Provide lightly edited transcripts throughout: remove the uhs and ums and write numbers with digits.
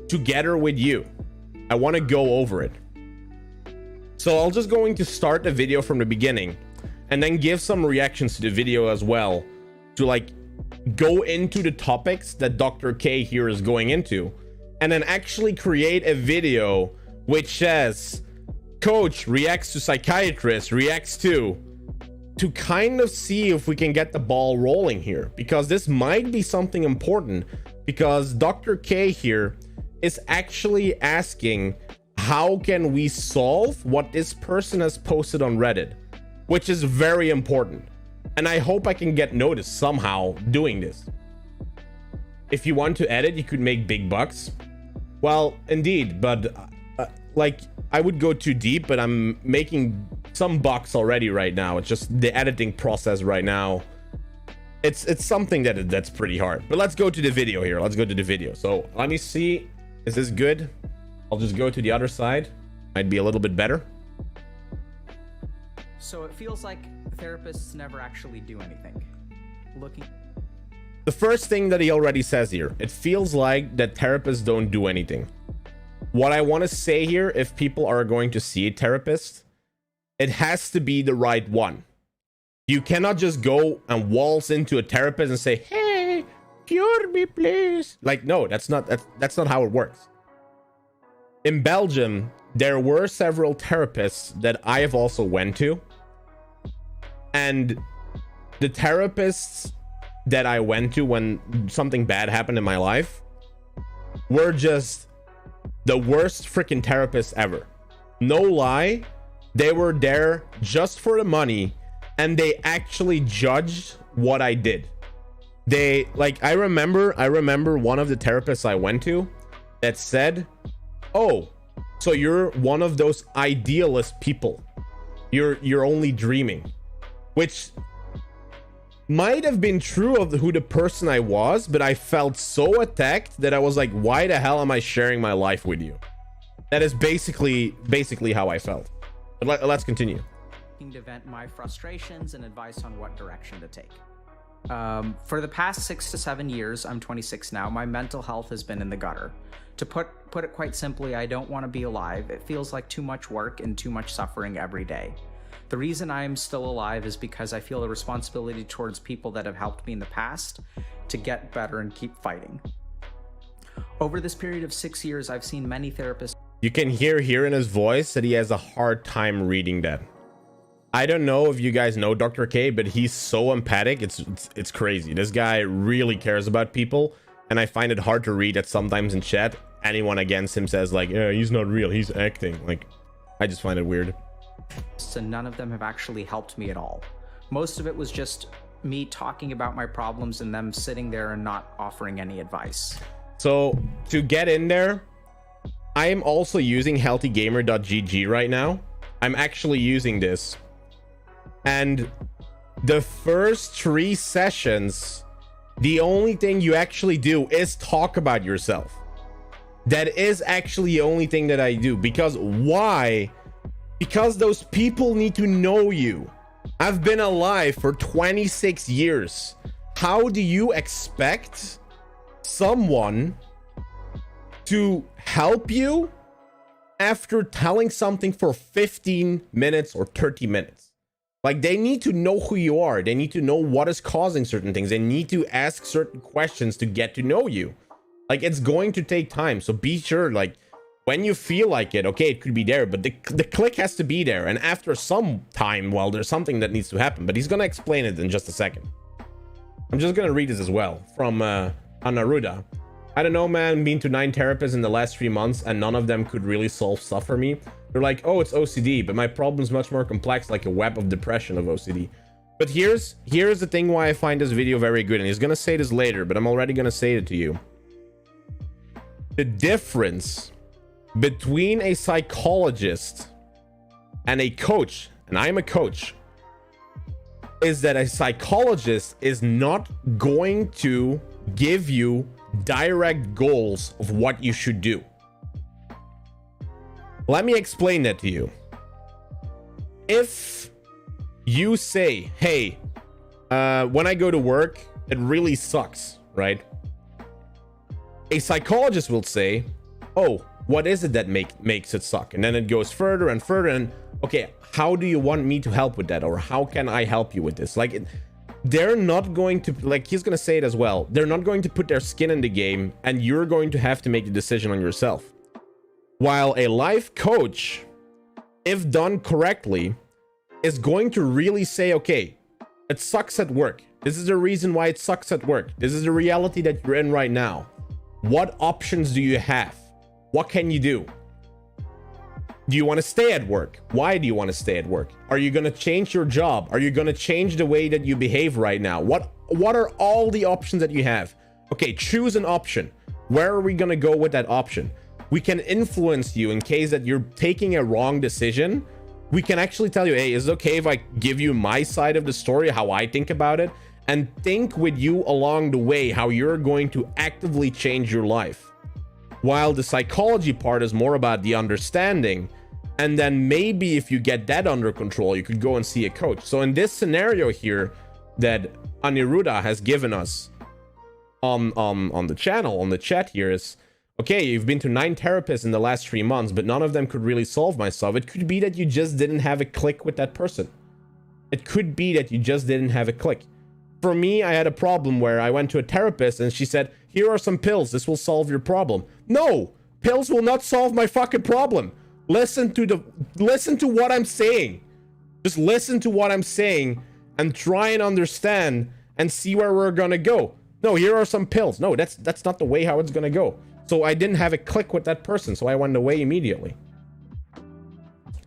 together with you. I want to go over it. So I'll just going to start the video from the beginning and then give some reactions to the video as well, to like go into the topics that Dr. K here is going into, and then actually create a video which says coach reacts to psychiatrist reacts to kind of see if we can get the ball rolling here, because this might be something important, because Dr. K here is actually asking how can we solve what this person has posted on Reddit, which is very important, and I hope I can get noticed somehow doing this. If you want to edit, you could make big bucks. Well, indeed, but like I would go too deep, but I'm making some bucks already right now. It's just the editing process right now. It's something that's pretty hard. But let's go to the video here. Let's go to the video. So let me see. Is this good? I'll just go to the other side. Might be a little bit better. So it feels like therapists never actually do anything. The first thing that he already says here, it feels like that therapists don't do anything. What I want to say here, if people are going to see a therapist, it has to be the right one. You cannot just go and waltz into a therapist and say, hey, cure me please. Like, no, that's not how it works. In Belgium, there were several therapists that I have also went to, and the therapists that I went to when something bad happened in my life were just the worst freaking therapists ever. No lie, they were there just for the money, and they actually judged what I did. They like, I remember one of the therapists I went to that said, oh, so you're one of those idealist people, you're only dreaming, which might have been true of who the person I was, but I felt so attacked that I was like, why the hell am I sharing my life with you? That is basically how I felt. But let's continue. To vent my frustrations and advice on what direction to take. For the past 6 to 7 years, I'm 26 now, my mental health has been in the gutter. To put it quite simply, I don't want to be alive. It feels like too much work and too much suffering every day. The reason I am still alive is because I feel a responsibility towards people that have helped me in the past to get better and keep fighting. Over this period of 6 years, I've seen many therapists. You can hear here in his voice that he has a hard time reading that. I don't know if you guys know Dr. K, but he's so empathic. It's crazy. This guy really cares about people, and I find it hard to read that sometimes in chat. Anyone against him says like, yeah, he's not real, he's acting. Like, I just find it weird. And none of them have actually helped me at all. Most of it was just me talking about my problems and them sitting there and not offering any advice. So to get in there, I am also using healthygamer.gg right now. I'm actually using this, and the first 3 sessions, the only thing you actually do is talk about yourself. That is actually the only thing that I do. Because why? Because those people need to know you. I've been alive for 26 years. How do you expect someone to help you after telling something for 15 minutes or 30 minutes? Like, they need to know who you are. They need to know what is causing certain things. They need to ask certain questions to get to know you. Like, it's going to take time. So be sure, like, when you feel like it, okay, it could be there, but the click has to be there. And after some time, well, there's something that needs to happen, but he's going to explain it in just a second. I'm just going to read this as well from Anaruda. I don't know, man, been to 9 therapists in the last 3 months, and none of them could really solve stuff for me. They're like, oh, it's OCD, but my problem's much more complex, like a web of depression of OCD. But here's the thing why I find this video very good, and he's going to say this later, but I'm already going to say it to you. The difference between a psychologist and a coach, and I'm a coach, is that a psychologist is not going to give you direct goals of what you should do. Let me explain that to you. If you say, hey, when I go to work, it really sucks, right? A psychologist will say, oh, what is it that makes it suck? And then it goes further and further, and okay, how do you want me to help with that? Or how can I help you with this? Like, they're not going to, like, he's gonna say it as well, they're not going to put their skin in the game, and you're going to have to make the decision on yourself. While a life coach, if done correctly, is going to really say, okay, it sucks at work. This is the reason why it sucks at work. This is the reality that you're in right now. What options do you have? What can you do? Do you want to stay at work? Why do you want to stay at work? Are you going to change your job? Are you going to change the way that you behave right now? What are all the options that you have? Okay, choose an option. Where are we going to go with that option? We can influence you in case that you're taking a wrong decision. We can actually tell you, hey, is it okay if I give you my side of the story, how I think about it, and think with you along the way how you're going to actively change your life. While the psychology part is more about the understanding, and then maybe if you get that under control, you could go and see a coach. So in this scenario here that Aniruddha has given us on the channel, on the chat here, is, okay, you've been to 9 therapists in the last 3 months, but none of them could really solve my stuff. It could be that you just didn't have a click with that person. It could be that you just didn't have a click. For me, I had a problem where I went to a therapist and she said, here are some pills. This will solve your problem. No, pills will not solve my fucking problem. Listen to what I'm saying. Just listen to what I'm saying and try and understand and see where we're going to go. No, here are some pills. No, that's not the way how it's going to go. So I didn't have a click with that person, so I went away immediately.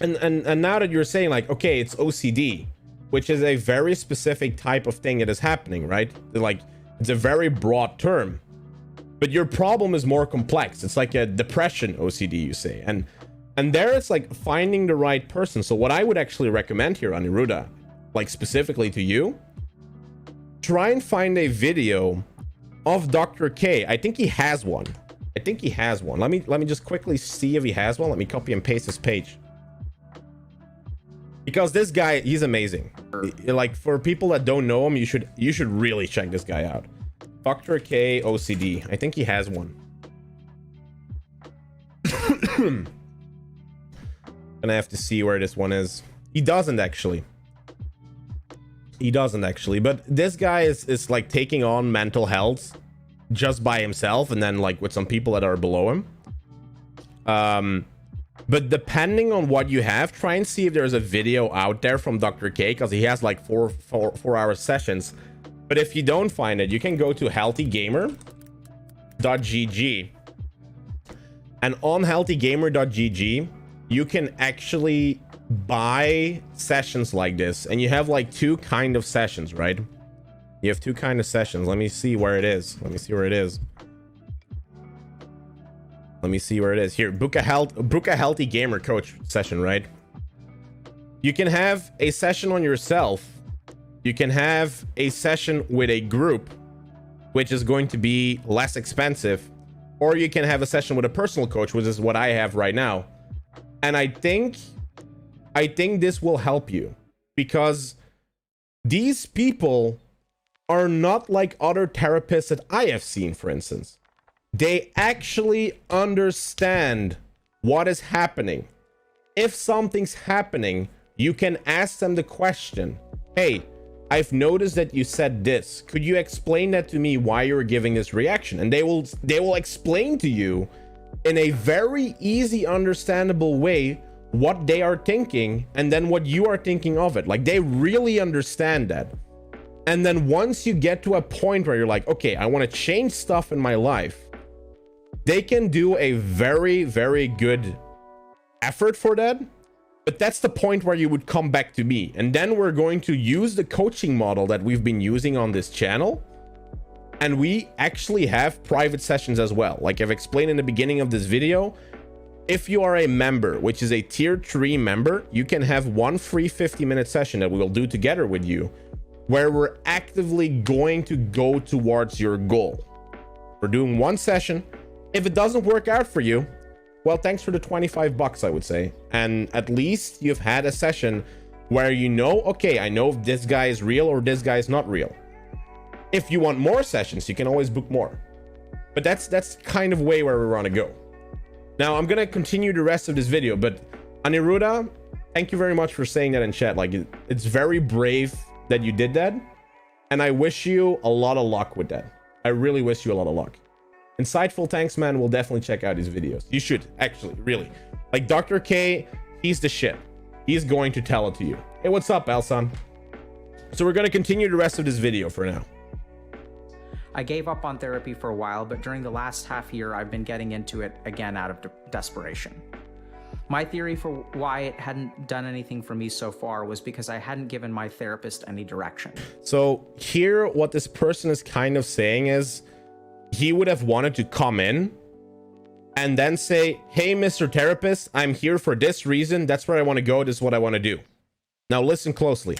And now that you're saying, like, okay, it's OCD, which is a very specific type of thing that is happening, right? Like, it's a very broad term, but your problem is more complex. It's like a depression OCD, you say, and there it's like finding the right person. So what I would actually recommend here, Aniruddha, like specifically to you, try and find a video of Dr. K. I think he has one. Let me just quickly see if he has one. Let me copy and paste his page. Because this guy, he's amazing. Like, for people that don't know him, you should really check this guy out. Dr. K OCD. I think he has one. Gonna have to see where this one is. He doesn't actually, but this guy is like taking on mental health just by himself, and then like with some people that are below him. But depending on what you have, try and see if there's a video out there from Dr. K, because he has like four hour sessions. But if you don't find it, you can go to healthygamer.gg, and on healthygamer.gg you can actually buy sessions like this, and you have like 2 kind of sessions, right? You have 2 kind of sessions. Let me see where it is. Let me see where it is here. Book a healthy gamer coach session, right? You can have a session on yourself. You can have a session with a group, which is going to be less expensive, or you can have a session with a personal coach, which is what I have right now. And I think this will help you, because these people are not like other therapists that I have seen, for instance. They actually understand what is happening. If something's happening, you can ask them the question, hey, I've noticed that you said this. Could you explain that to me, why you're giving this reaction? And they will explain to you in a very easy, understandable way what they are thinking, and then what you are thinking of it. Like, they really understand that. And then once you get to a point where you're like, okay, I want to change stuff in my life, they can do a very, very good effort for that. But that's the point where you would come back to me, and then we're going to use the coaching model that we've been using on this channel. And we actually have private sessions as well. Like I've explained in the beginning of this video, if you are a member, which is a tier 3 member, you can have one free 50-minute session that we will do together with you, where we're actively going to go towards your goal. We're doing one session. If it doesn't work out for you, well, thanks for the $25, I would say. And at least you've had a session where you know, okay, I know if this guy is real or this guy is not real. If you want more sessions, you can always book more. But that's kind of way where we want to go. Now I'm gonna continue the rest of this video, but Aniruddha, thank you very much for saying that in chat. Like, it's very brave that you did that, and I wish you a lot of luck with that. I really wish you a lot of luck. Insightful Tanks Man will definitely check out his videos. You should, actually, really. Like, Dr. K, he's the shit. He's going to tell it to you. Hey, what's up, Elson? So we're going to continue the rest of this video for now. I gave up on therapy for a while, but during the last half year, I've been getting into it again out of desperation. My theory for why it hadn't done anything for me so far was because I hadn't given my therapist any direction. So here, what this person is kind of saying is, he would have wanted to come in and then say, hey, Mr. Therapist, I'm here for this reason. That's where I want to go. This is what I want to do. Now listen closely.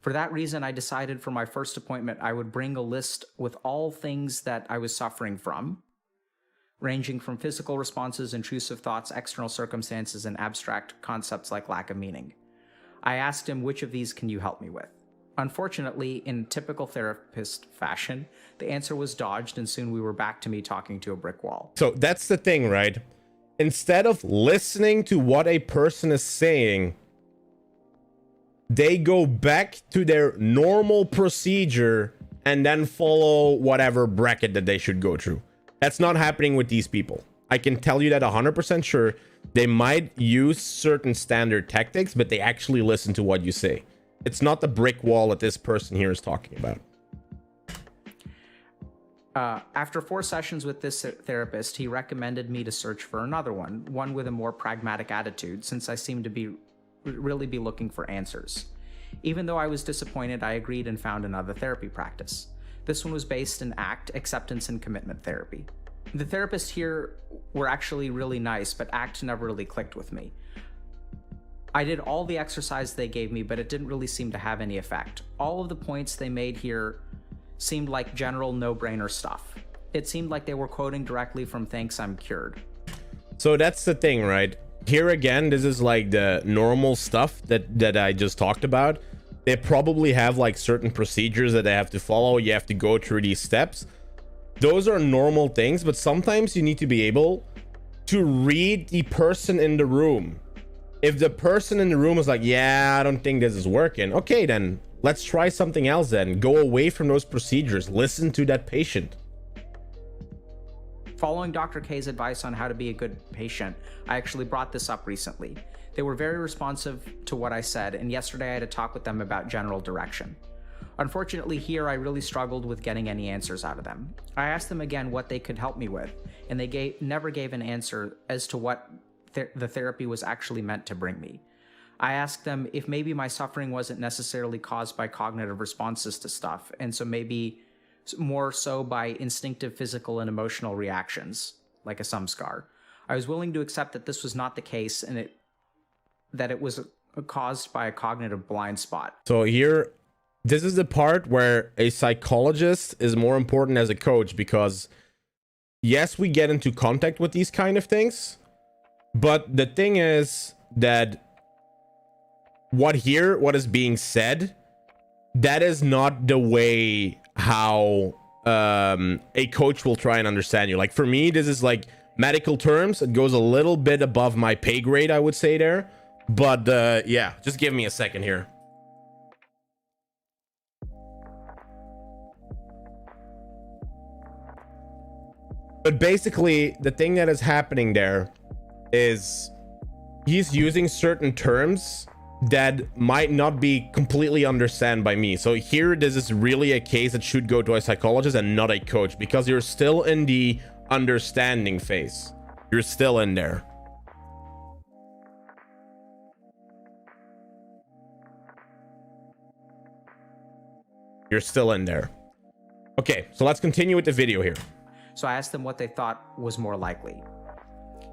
For that reason, I decided for my first appointment, I would bring a list with all things that I was suffering from, ranging from physical responses, intrusive thoughts, external circumstances, and abstract concepts like lack of meaning. I asked him, which of these can you help me with? Unfortunately, in typical therapist fashion, the answer was dodged, and soon we were back to me talking to a brick wall. So that's the thing, right? Instead of listening to what a person is saying, they go back to their normal procedure and then follow whatever bracket that they should go through. That's not happening with these people. I can tell you that 100% sure. They might use certain standard tactics, but they actually listen to what you say. It's not the brick wall that this person here is talking about. After 4 sessions with this therapist, he recommended me to search for another one with a more pragmatic attitude, since I seemed to really be looking for answers. Even though I was disappointed, I agreed and found another therapy practice. This one was based in ACT, acceptance and commitment therapy. The therapists here were actually really nice, but ACT never really clicked with me. I did all the exercise they gave me, but it didn't really seem to have any effect. All of the points they made here seemed like general no-brainer stuff. It seemed like they were quoting directly from Thanks, I'm Cured. So that's the thing, right? Here again, this is like the normal stuff that I just talked about. They probably have like certain procedures that they have to follow. You have to go through these steps. Those are normal things, but sometimes you need to be able to read the person in the room. If the person in the room is like, yeah, I don't think this is working. Okay, then let's try something else then. Go away from those procedures. Listen to that patient. Following Dr. K's advice on how to be a good patient, I actually brought this up recently. They were very responsive to what I said, and yesterday I had a talk with them about general direction. Unfortunately, here I really struggled with getting any answers out of them. I asked them again what they could help me with, and they never gave an answer as to what the therapy was actually meant to bring me. I asked them if maybe my suffering wasn't necessarily caused by cognitive responses to stuff, and so maybe more so by instinctive physical and emotional reactions, like a samskar. I was willing to accept that this was not the case, and that it was caused by a cognitive blind spot. So here, this is the part where a psychologist is more important as a coach, because yes, we get into contact with these kind of things, but the thing is that what is being said, that is not the way how a coach will try and understand you. Like for me, this is like medical terms. It goes a little bit above my pay grade, I would say there. But yeah, just give me a second here. But basically, the thing that is happening there is he's using certain terms that might not be completely understood by me. So here, this is really a case that should go to a psychologist and not a coach, because you're still in the understanding phase. You're still in there. You're still in there. Okay, so let's continue with the video here. So I asked them what they thought was more likely.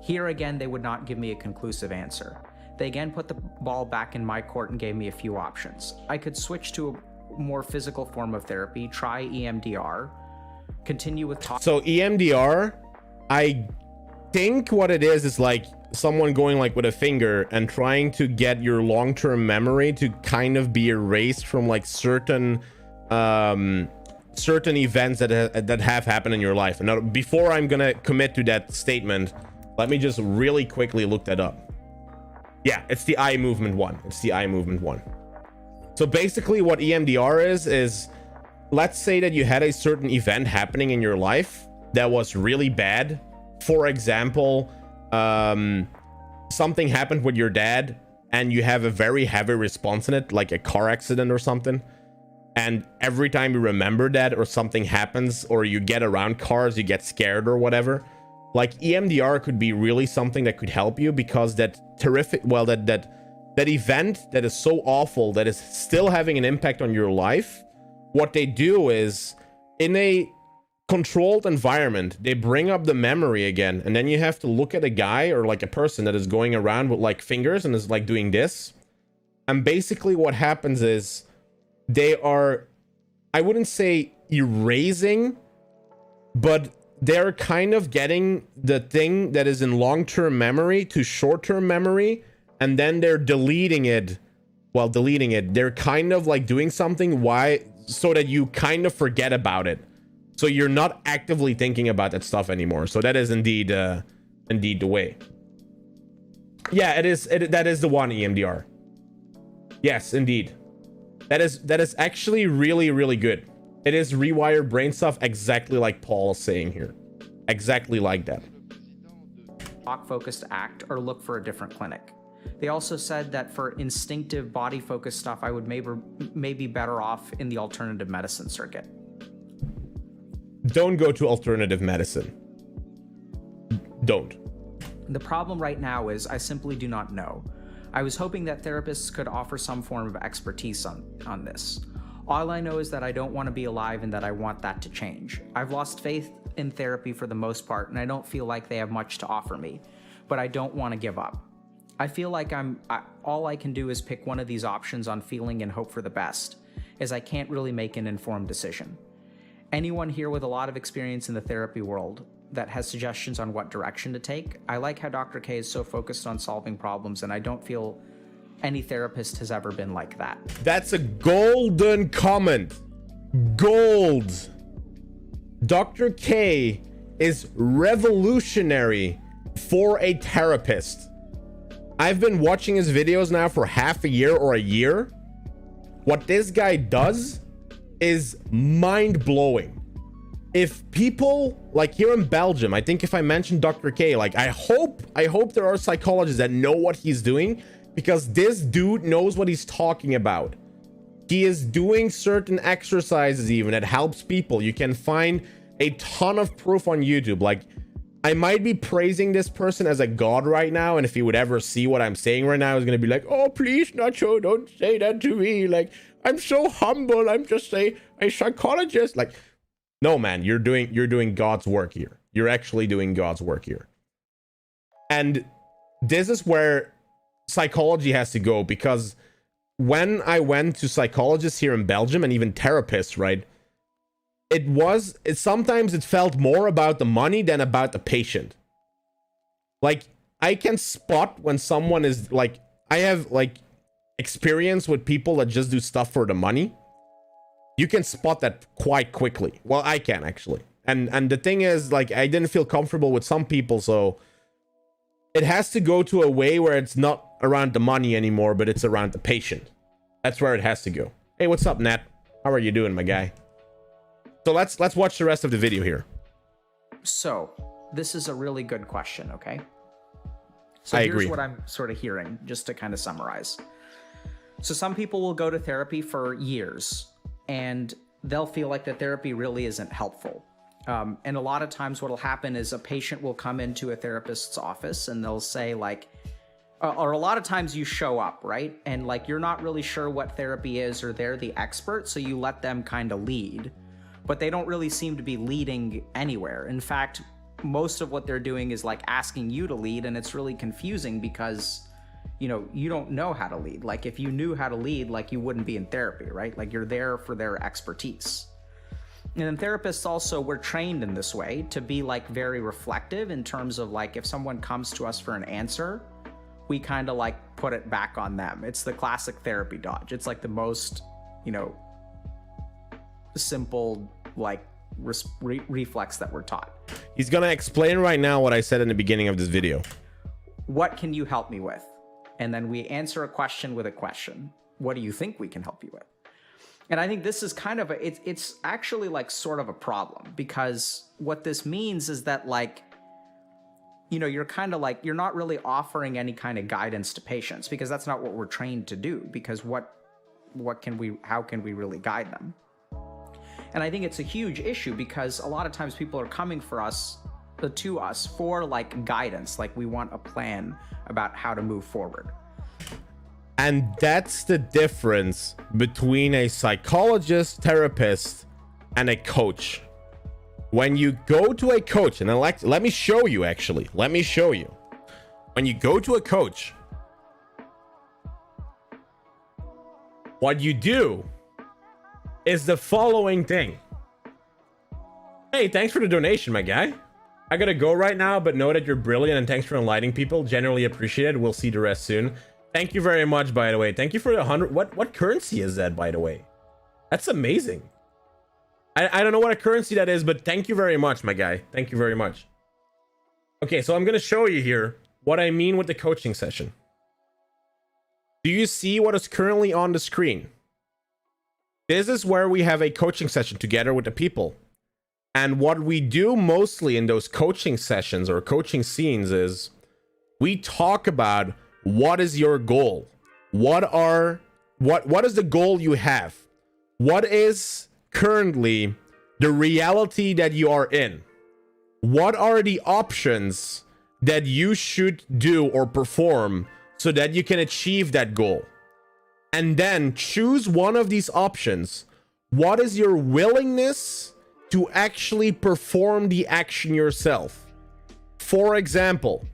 Here again, they would not give me a conclusive answer. They again put the ball back in my court and gave me a few options. I could switch to a more physical form of therapy, try EMDR, continue with talk. So EMDR, I think what it is like someone going like with a finger and trying to get your long-term memory to kind of be erased from like certain events that have happened in your life. And now, before I'm gonna commit to that statement, Let me just really quickly look that up. Yeah, it's the eye movement one. It's the eye movement one. So basically what EMDR is let's say that you had a certain event happening in your life that was really bad. For example, something happened with your dad and you have a very heavy response in it, like a car accident or something. And every time you remember that or something happens or you get around cars, you get scared or whatever, like EMDR could be really something that could help you, because that terrific, well, that event that is so awful that is still having an impact on your life, what they do is in a controlled environment, they bring up the memory again, and then you have to look at a guy or like a person that is going around with like fingers and is like doing this. And basically what happens is they are, I wouldn't say erasing, but they're kind of getting the thing that is in long-term memory to short-term memory, and then they're deleting it. While deleting it, they're kind of like doing something so that you kind of forget about it. So you're not actively thinking about that stuff anymore. So that is indeed the way. Yeah, it is. That is the one, EMDR. Yes, indeed. That is actually really, really good. It is rewired brain stuff, exactly like Paul is saying here. Exactly like that. Focused act or look for a different clinic. They also said that for instinctive body focused stuff, I would maybe better off in the alternative medicine circuit. Don't go to alternative medicine. Don't. The problem right now is I simply do not know. I was hoping that therapists could offer some form of expertise on this. All I know is that I don't want to be alive and that I want that to change. I've lost faith in therapy for the most part, and I don't feel like they have much to offer me, but I don't want to give up. I feel like all I can do is pick one of these options on feeling and hope for the best, as I can't really make an informed decision. Anyone here with a lot of experience in the therapy world that has suggestions on what direction to take? I like how Dr. K is so focused on solving problems, and I don't feel any therapist has ever been like that. That's a golden comment. Gold. Dr. K is revolutionary for a therapist. I've been watching his videos now for half a year or a year. What this guy does is mind-blowing. If people like here in Belgium, I think if I mentioned Dr. K, like I hope there are psychologists that know what he's doing, because this dude knows what he's talking about. He is doing certain exercises even that helps people. You can find a ton of proof on YouTube. Like, I might be praising this person as a god right now, and if he would ever see what I'm saying right now, he's gonna be like, oh please Nacho, don't say that to me, like I'm so humble, I'm just a psychologist. Like, no man, you're doing God's work here. You're actually doing God's work here. And this is where psychology has to go, because when I went to psychologists here in Belgium and even therapists, right, sometimes it felt more about the money than about the patient. Like, I can spot when someone is like, I have like experience with people that just do stuff for the money. You can spot that quite quickly. Well, I can actually. And the thing is, like, I didn't feel comfortable with some people, so it has to go to a way where it's not around the money anymore, but it's around the patient. That's where it has to go. Hey, what's up, Nat? How are you doing, my guy? So let's watch the rest of the video here. So this is a really good question, okay? So I here's agree. what I'm sort of hearing, just to kind of summarize. So some people will go to therapy for years, and they'll feel like the therapy really isn't helpful. And a lot of times what'll happen is a patient will come into a therapist's office and they'll say like, or a lot of times you show up, right? And like, you're not really sure what therapy is, or they're the expert, so you let them kind of lead. But they don't really seem to be leading anywhere. In fact, most of what they're doing is like asking you to lead, and it's really confusing because, you know, you don't know how to lead. Like, if you knew how to lead, like, you wouldn't be in therapy, right? Like, you're there for their expertise. And then therapists also, we're trained in this way to be like very reflective in terms of like, if someone comes to us for an answer, we kind of like put it back on them. It's the classic therapy dodge. It's like the most, you know, simple like reflex that we're taught. He's gonna explain right now what I said in the beginning of this video. What can you help me with? And then we answer a question with a question. What do you think we can help you with? And I think this is kind of it's actually like sort of a problem, because what this means is that, like, you know, you're kind of like, you're not really offering any kind of guidance to patients, because that's not what we're trained to do, because how can we really guide them? And I think it's a huge issue, because a lot of times people are coming to us for like guidance, like we want a plan about how to move forward. And that's the difference between a psychologist, therapist, and a coach. When you go to a coach, and let me show you actually. Let me show you. When you go to a coach, what you do is the following thing. Hey, thanks for the donation, my guy. I gotta go right now, but know that you're brilliant and thanks for enlightening people. Generally appreciated. We'll see the rest soon. Thank you very much, by the way. Thank you for the 100. What currency is that, by the way? That's amazing. I don't know what a currency that is, but thank you very much, my guy. Thank you very much. Okay, so I'm gonna show you here what I mean with the coaching session. Do you see what is currently on the screen? This is where we have a coaching session together with the people. And what we do mostly in those coaching sessions or coaching scenes is we talk about what is your goal? What is the goal you have? What is currently the reality that you are in? What are the options that you should do or perform so that you can achieve that goal? And then choose one of these options. What is your willingness to actually perform the action yourself? For example,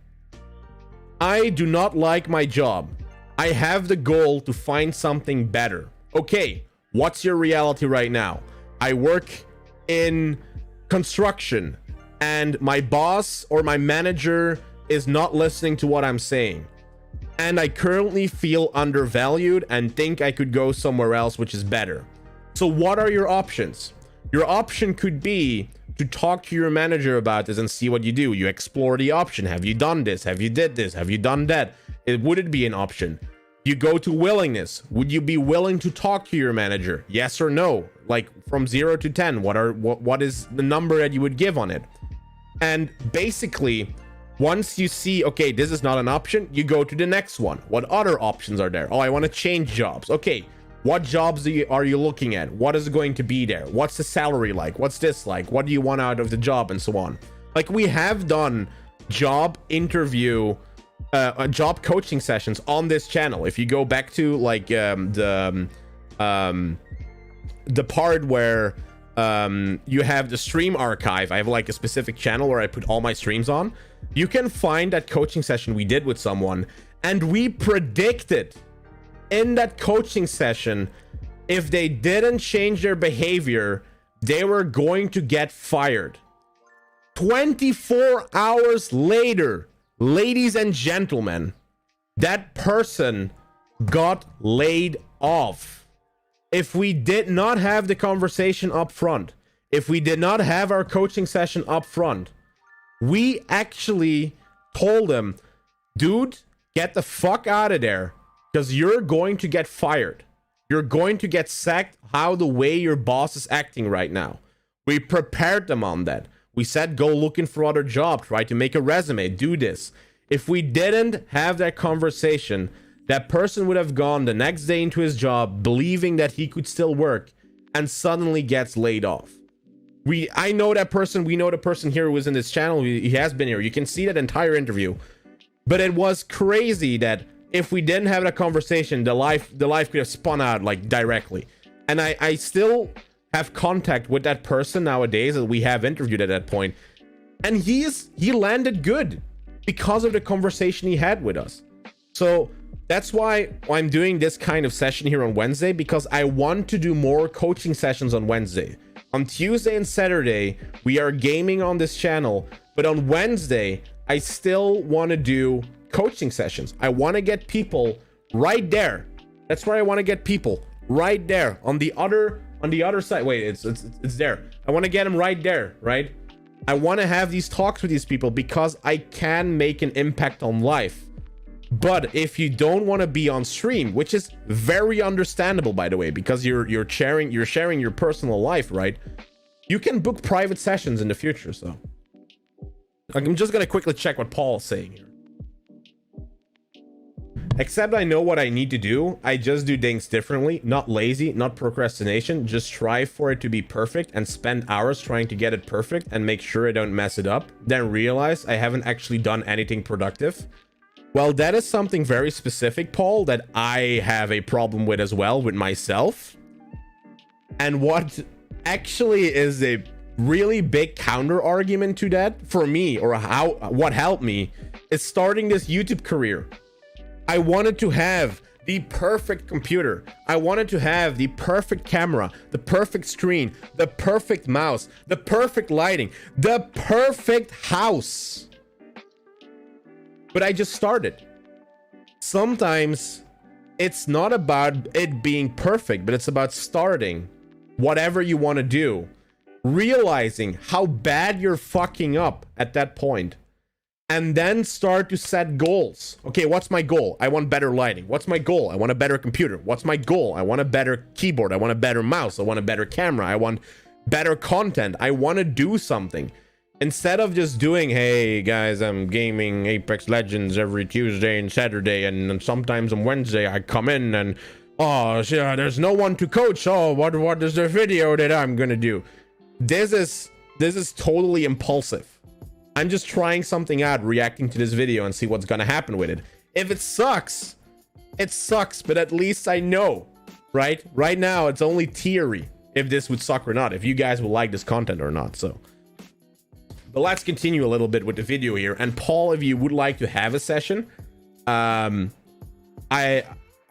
I do not like my job. I have the goal to find something better. Okay, what's your reality right now? I work in construction and my boss or my manager is not listening to what I'm saying. And I currently feel undervalued and think I could go somewhere else which is better. So what are your options? Your option could be to talk to your manager about this and see what you do. You explore the option. Have you done this? Have you did this? Have you done that? Would it be an option? You go to willingness. Would you be willing to talk to your manager? Yes or no? Like from 0 to 10, what is the number that you would give on it? And basically, once you see, okay, this is not an option, you go to the next one. What other options are there? Oh, I want to change jobs. Okay, what jobs are you looking at? What is going to be there? What's the salary like? What's this like? What do you want out of the job, and so on? Like, we have done job interview, job coaching sessions on this channel. If you go back to like the part where you have the stream archive, I have like a specific channel where I put all my streams on. You can find that coaching session we did with someone, and we predicted in that coaching session, if they didn't change their behavior, they were going to get fired. 24 hours later, ladies and gentlemen, that person got laid off. If we did not have the conversation up front, if we did not have our coaching session up front, we actually told him, dude, get the fuck out of there, because you're going to get fired. You're going to get sacked how the way your boss is acting right now. We prepared them on that. We said, go looking for other job, try to make a resume, do this. If we didn't have that conversation, that person would have gone the next day into his job believing that he could still work and suddenly gets laid off. I know that person. We know the person here who was in this channel. He has been here. You can see that entire interview. But it was crazy that if we didn't have that conversation, the life could have spun out like directly. And I still have contact with that person nowadays that we have interviewed at that point. And he landed good because of the conversation he had with us. So that's why I'm doing this kind of session here on Wednesday, because I want to do more coaching sessions on Wednesday. On Tuesday and Saturday, we are gaming on this channel, but on Wednesday, I still want to do coaching sessions. I want to get people right there. That's where I want to get people, right there on the other on the other side. Wait, it's there. I want to get him right there, right? I want to have these talks with these people because I can make an impact on life. But if you don't want to be on stream, which is very understandable, by the way, because you're sharing your personal life, right? You can book private sessions in the future. So I'm just gonna quickly check what Paul is saying here. Except I know what I need to do. I just do things differently, not lazy, not procrastination. Just strive for it to be perfect and spend hours trying to get it perfect and make sure I don't mess it up. Then realize I haven't actually done anything productive. Well, that is something very specific, Paul, that I have a problem with as well, with myself. And what actually is a really big counter argument to that for me, or what helped me, is starting this YouTube career. I wanted to have the perfect computer. I wanted to have the perfect camera, the perfect screen, the perfect mouse, the perfect lighting, the perfect house. But I just started. Sometimes it's not about it being perfect, but it's about starting whatever you want to do, realizing how bad you're fucking up at that point, and then start to set goals. Okay, what's my goal? I want better lighting. What's my goal? I want a better computer. What's my goal? I want a better keyboard. I want a better mouse. I want a better camera. I want better content. I want to do something. Instead of just doing, hey guys, I'm gaming Apex Legends every Tuesday and Saturday, and sometimes on Wednesday I come in and, oh, there's no one to coach. Oh, what is the video that I'm gonna do? This is totally impulsive. I'm just trying something out, reacting to this video, and see what's gonna happen with it. If it sucks, it sucks, but at least I know, right? Right now, it's only theory if this would suck or not, if you guys will like this content or not. So, but let's continue a little bit with the video here. And Paul, if you would like to have a session, I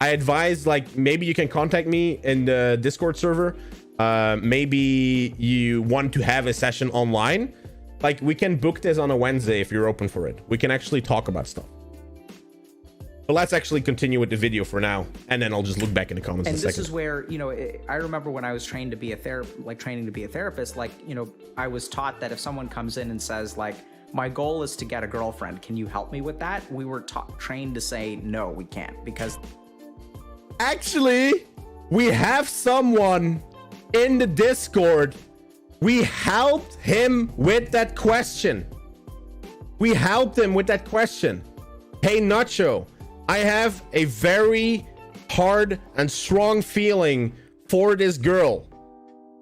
advise, like, maybe you can contact me in the Discord server. Maybe you want to have a session online. Like, we can book this on a Wednesday if you're open for it. We can actually talk about stuff. But let's actually continue with the video for now, and then I'll just look back in the comments in a second. And this is where, you know, I remember when I was trained to be a training to be a therapist, like, you know, I was taught that if someone comes in and says, like, my goal is to get a girlfriend, can you help me with that? We were trained to say, no, we can't, because... Actually, we have someone in the Discord. We helped him with that question. We helped him with that question. Hey, Nacho, I have a very hard and strong feeling for this girl.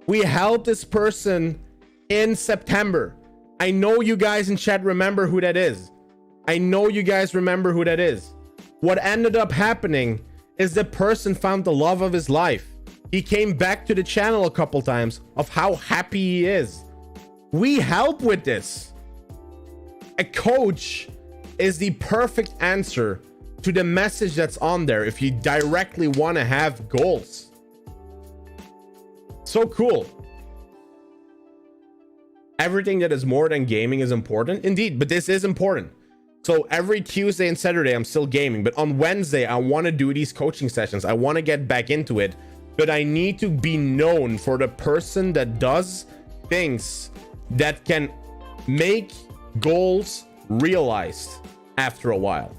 We helped this person in September. I know you guys in chat remember who that is. I know you guys remember who that is. What ended up happening is the person found the love of his life. He came back to the channel a couple times of how happy he is. We help with this. A coach is the perfect answer to the message that's on there if you directly want to have goals. So cool. Everything that is more than gaming is important. Indeed, but this is important. So every Tuesday and Saturday, I'm still gaming. But on Wednesday, I want to do these coaching sessions. I want to get back into it. But I need to be known for the person that does things that can make goals realized after a while.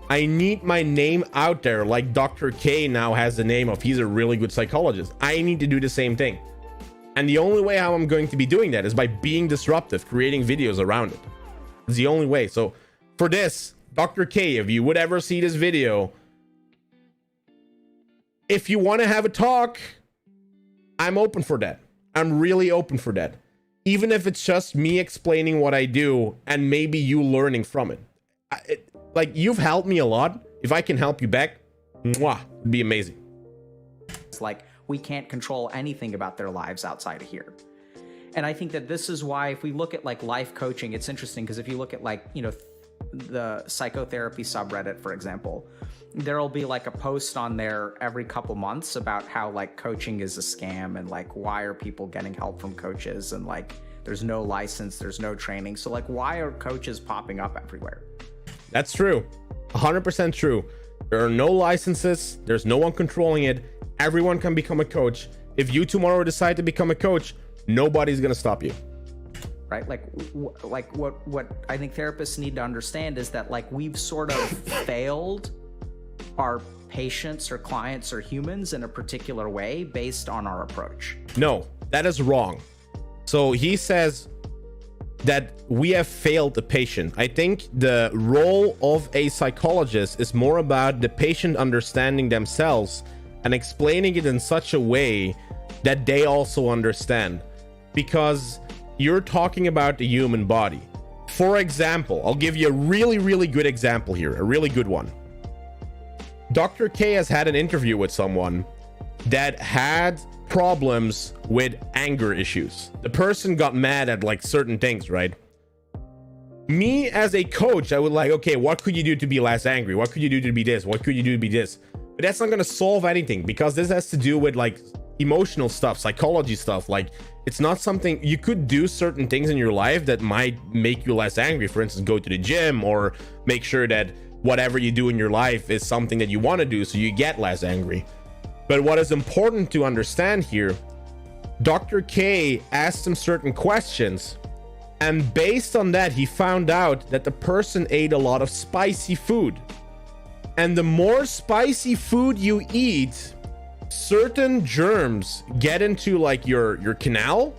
I need my name out there, like Dr. K now has the name of, he's a really good psychologist. I need to do the same thing. And the only way how I'm going to be doing that is by being disruptive, creating videos around it. It's the only way. So for this, Dr. K, if you would ever see this video, if you want to have a talk, I'm open for that. I'm really open for that. Even if it's just me explaining what I do and maybe you learning from it. Like, you've helped me a lot. If I can help you back, mwah, it'd be amazing. It's like, we can't control anything about their lives outside of here. And I think that this is why, if we look at like life coaching, it's interesting because if you look at, like, you know, the psychotherapy subreddit, for example, there'll be like a post on there every couple months about how like coaching is a scam and like why are people getting help from coaches, and like there's no license, there's no training. So like, why are coaches popping up everywhere? That's true. 100% true. There are no licenses. There's no one controlling it. Everyone can become a coach. If you tomorrow decide to become a coach, nobody's gonna stop you. Right? Like what I think therapists need to understand is that like we've sort of failed our patients or clients or humans in a particular way based on our approach. No, that is wrong. So he says that we have failed the patient. I think the role of a psychologist is more about the patient understanding themselves and explaining it in such a way that they also understand. Because you're talking about the human body. For example, I'll give you a really, really good example here, a really good one. Dr. K has had an interview with someone that had problems with anger issues. The person got mad at like certain things, right? Me as a coach, I would like, okay, what could you do to be less angry? What could you do to be this? What could you do to be this? But that's not going to solve anything, because this has to do with like emotional stuff, psychology stuff. Like, it's not something you could do. Certain things in your life that might make you less angry. For instance, go to the gym, or make sure that whatever you do in your life is something that you want to do so you get less angry. But what is important to understand here, Dr. K asked him certain questions, and based on that, he found out that the person ate a lot of spicy food. And the more spicy food you eat, certain germs get into like your canal,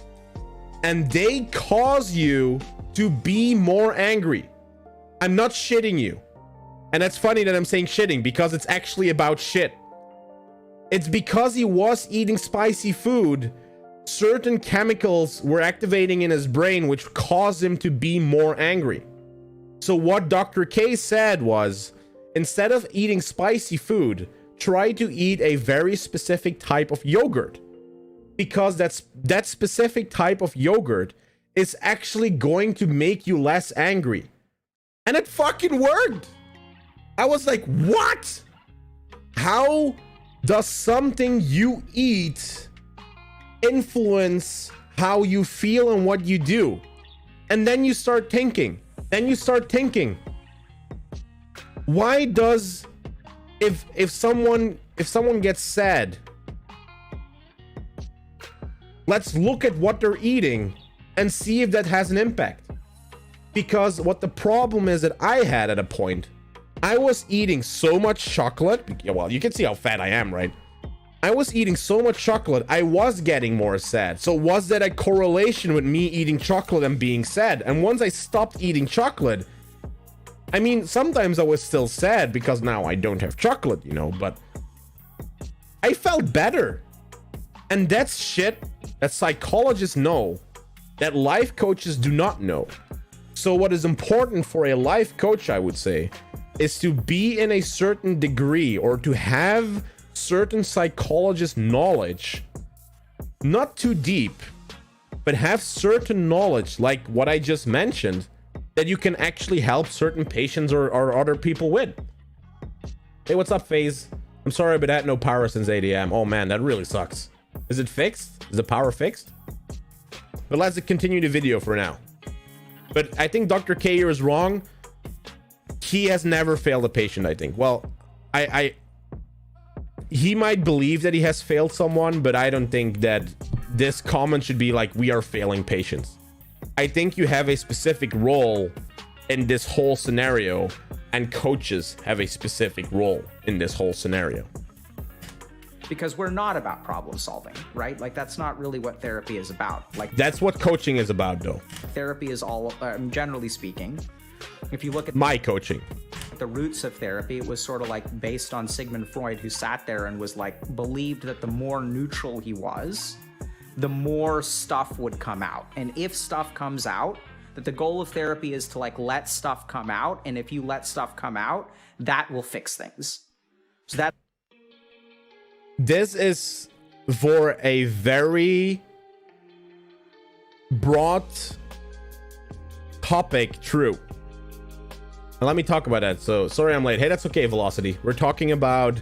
and they cause you to be more angry. I'm not shitting you. And that's funny that I'm saying shitting, because it's actually about shit. It's because he was eating spicy food, certain chemicals were activating in his brain, which caused him to be more angry. So what Dr. K said was, instead of eating spicy food, try to eat a very specific type of yogurt, because that specific type of yogurt is actually going to make you less angry. And it fucking worked. I was like, what? How does something you eat influence how you feel and what you do? And then you start thinking, why does, if someone gets sad, let's look at what they're eating and see if that has an impact. Because what the problem is that I had at a point, I was eating so much chocolate. Well, you can see how fat I am, right? I was eating so much chocolate, I was getting more sad. So was that a correlation with me eating chocolate and being sad? And once I stopped eating chocolate, I mean, sometimes I was still sad because now I don't have chocolate, you know, but I felt better. And that's shit that psychologists know that life coaches do not know. So what is important for a life coach, I would say, is to be in a certain degree, or to have certain psychologist knowledge, not too deep, but have certain knowledge like what I just mentioned, that you can actually help certain patients or other people with. Hey, what's up, FaZe? I'm sorry, but I had no power since 8 a.m. Oh man, that really sucks. Is it fixed? Is the power fixed? But let's continue the video for now. But I think Dr. K here is wrong. He has never failed a patient, I think. Well, he might believe that he has failed someone, but I don't think that this comment should be like, we are failing patients. I think you have a specific role in this whole scenario, and coaches have a specific role in this whole scenario. Because we're not about problem solving, right? Like, that's not really what therapy is about. Like, that's what coaching is about, though. Therapy is all, generally speaking, if you look at my coaching, the roots of therapy, it was sort of like based on Sigmund Freud, who sat there and was like, believed that the more neutral he was, the more stuff would come out. And if stuff comes out, that the goal of therapy is to like let stuff come out. And if you let stuff come out, that will fix things. So that. This is for a very broad topic, true. Now let me talk about that. So sorry I'm late. Hey, that's okay, Velocity. We're talking about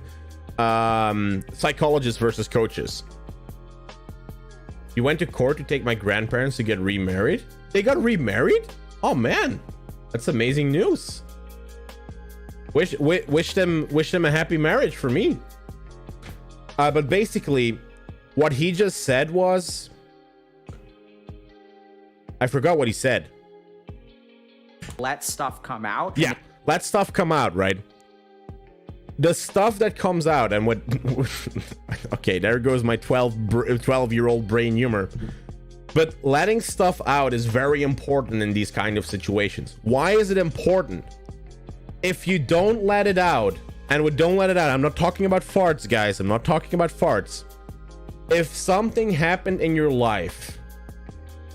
psychologists versus coaches. You went to court to take my grandparents to get remarried? They got remarried? Oh man, that's amazing news. Wish them a happy marriage for me. But basically, what he just said was, I forgot what he said. Let stuff come out. Yeah, let stuff come out, right? The stuff that comes out, and what okay, there goes my 12-year-old brain humor. But letting stuff out is very important in these kind of situations. Why is it important? If you don't let it out, and we don't let it out, I'm not talking about farts, guys. I'm not talking about farts. If something happened in your life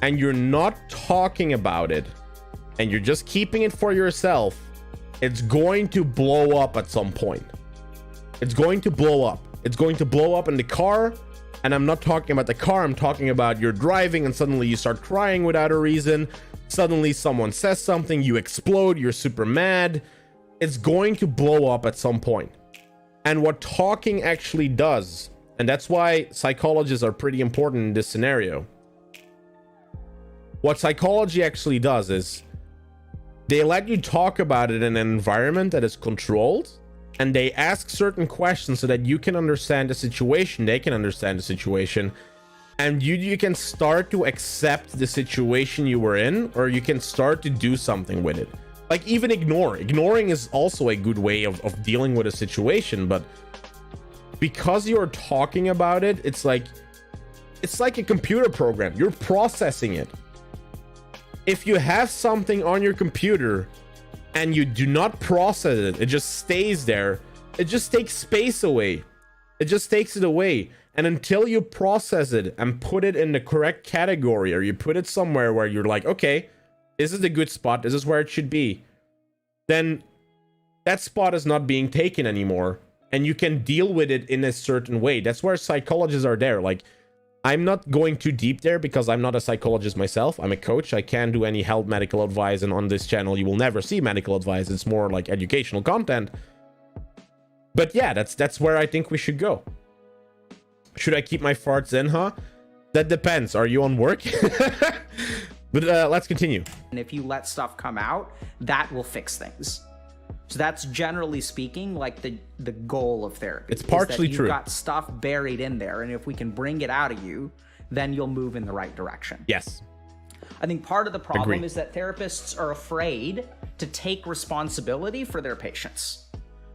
and you're not talking about it and you're just keeping it for yourself, it's going to blow up at some point. It's going to blow up. It's going to blow up in the car. And I'm not talking about the car. I'm talking about you're driving and suddenly you start crying without a reason. Suddenly someone says something, you explode, you're super mad. It's going to blow up at some point. And what talking actually does, and that's why psychologists are pretty important in this scenario. What psychology actually does is they let you talk about it in an environment that is controlled, and they ask certain questions so that you can understand the situation, they can understand the situation, and you can start to accept the situation you were in, or you can start to do something with it. Like even ignoring is also a good way of dealing with a situation, but because you're talking about it, it's like a computer program. You're processing it. If you have something on your computer and you do not process it, it just stays there. It just takes space away. It just takes it away. And until you process it and put it in the correct category, or you put it somewhere where you're like, okay, this is a good spot, this is where it should be, then that spot is not being taken anymore. And you can deal with it in a certain way. That's where psychologists are there. Like, I'm not going too deep there because I'm not a psychologist myself. I'm a coach. I can't do any health medical advice, and on this channel you will never see medical advice. It's more like educational content. But yeah, that's where I think we should go. Should I keep my farts in, huh? That depends. Are you on work? But let's continue. And if you let stuff come out, that will fix things. So that's generally speaking like the goal of therapy. It's partially true. You've got stuff buried in there, and if we can bring it out of you, then you'll move in the right direction. Yes. I think part of the problem Agreed. is that therapists are afraid to take responsibility for their patients,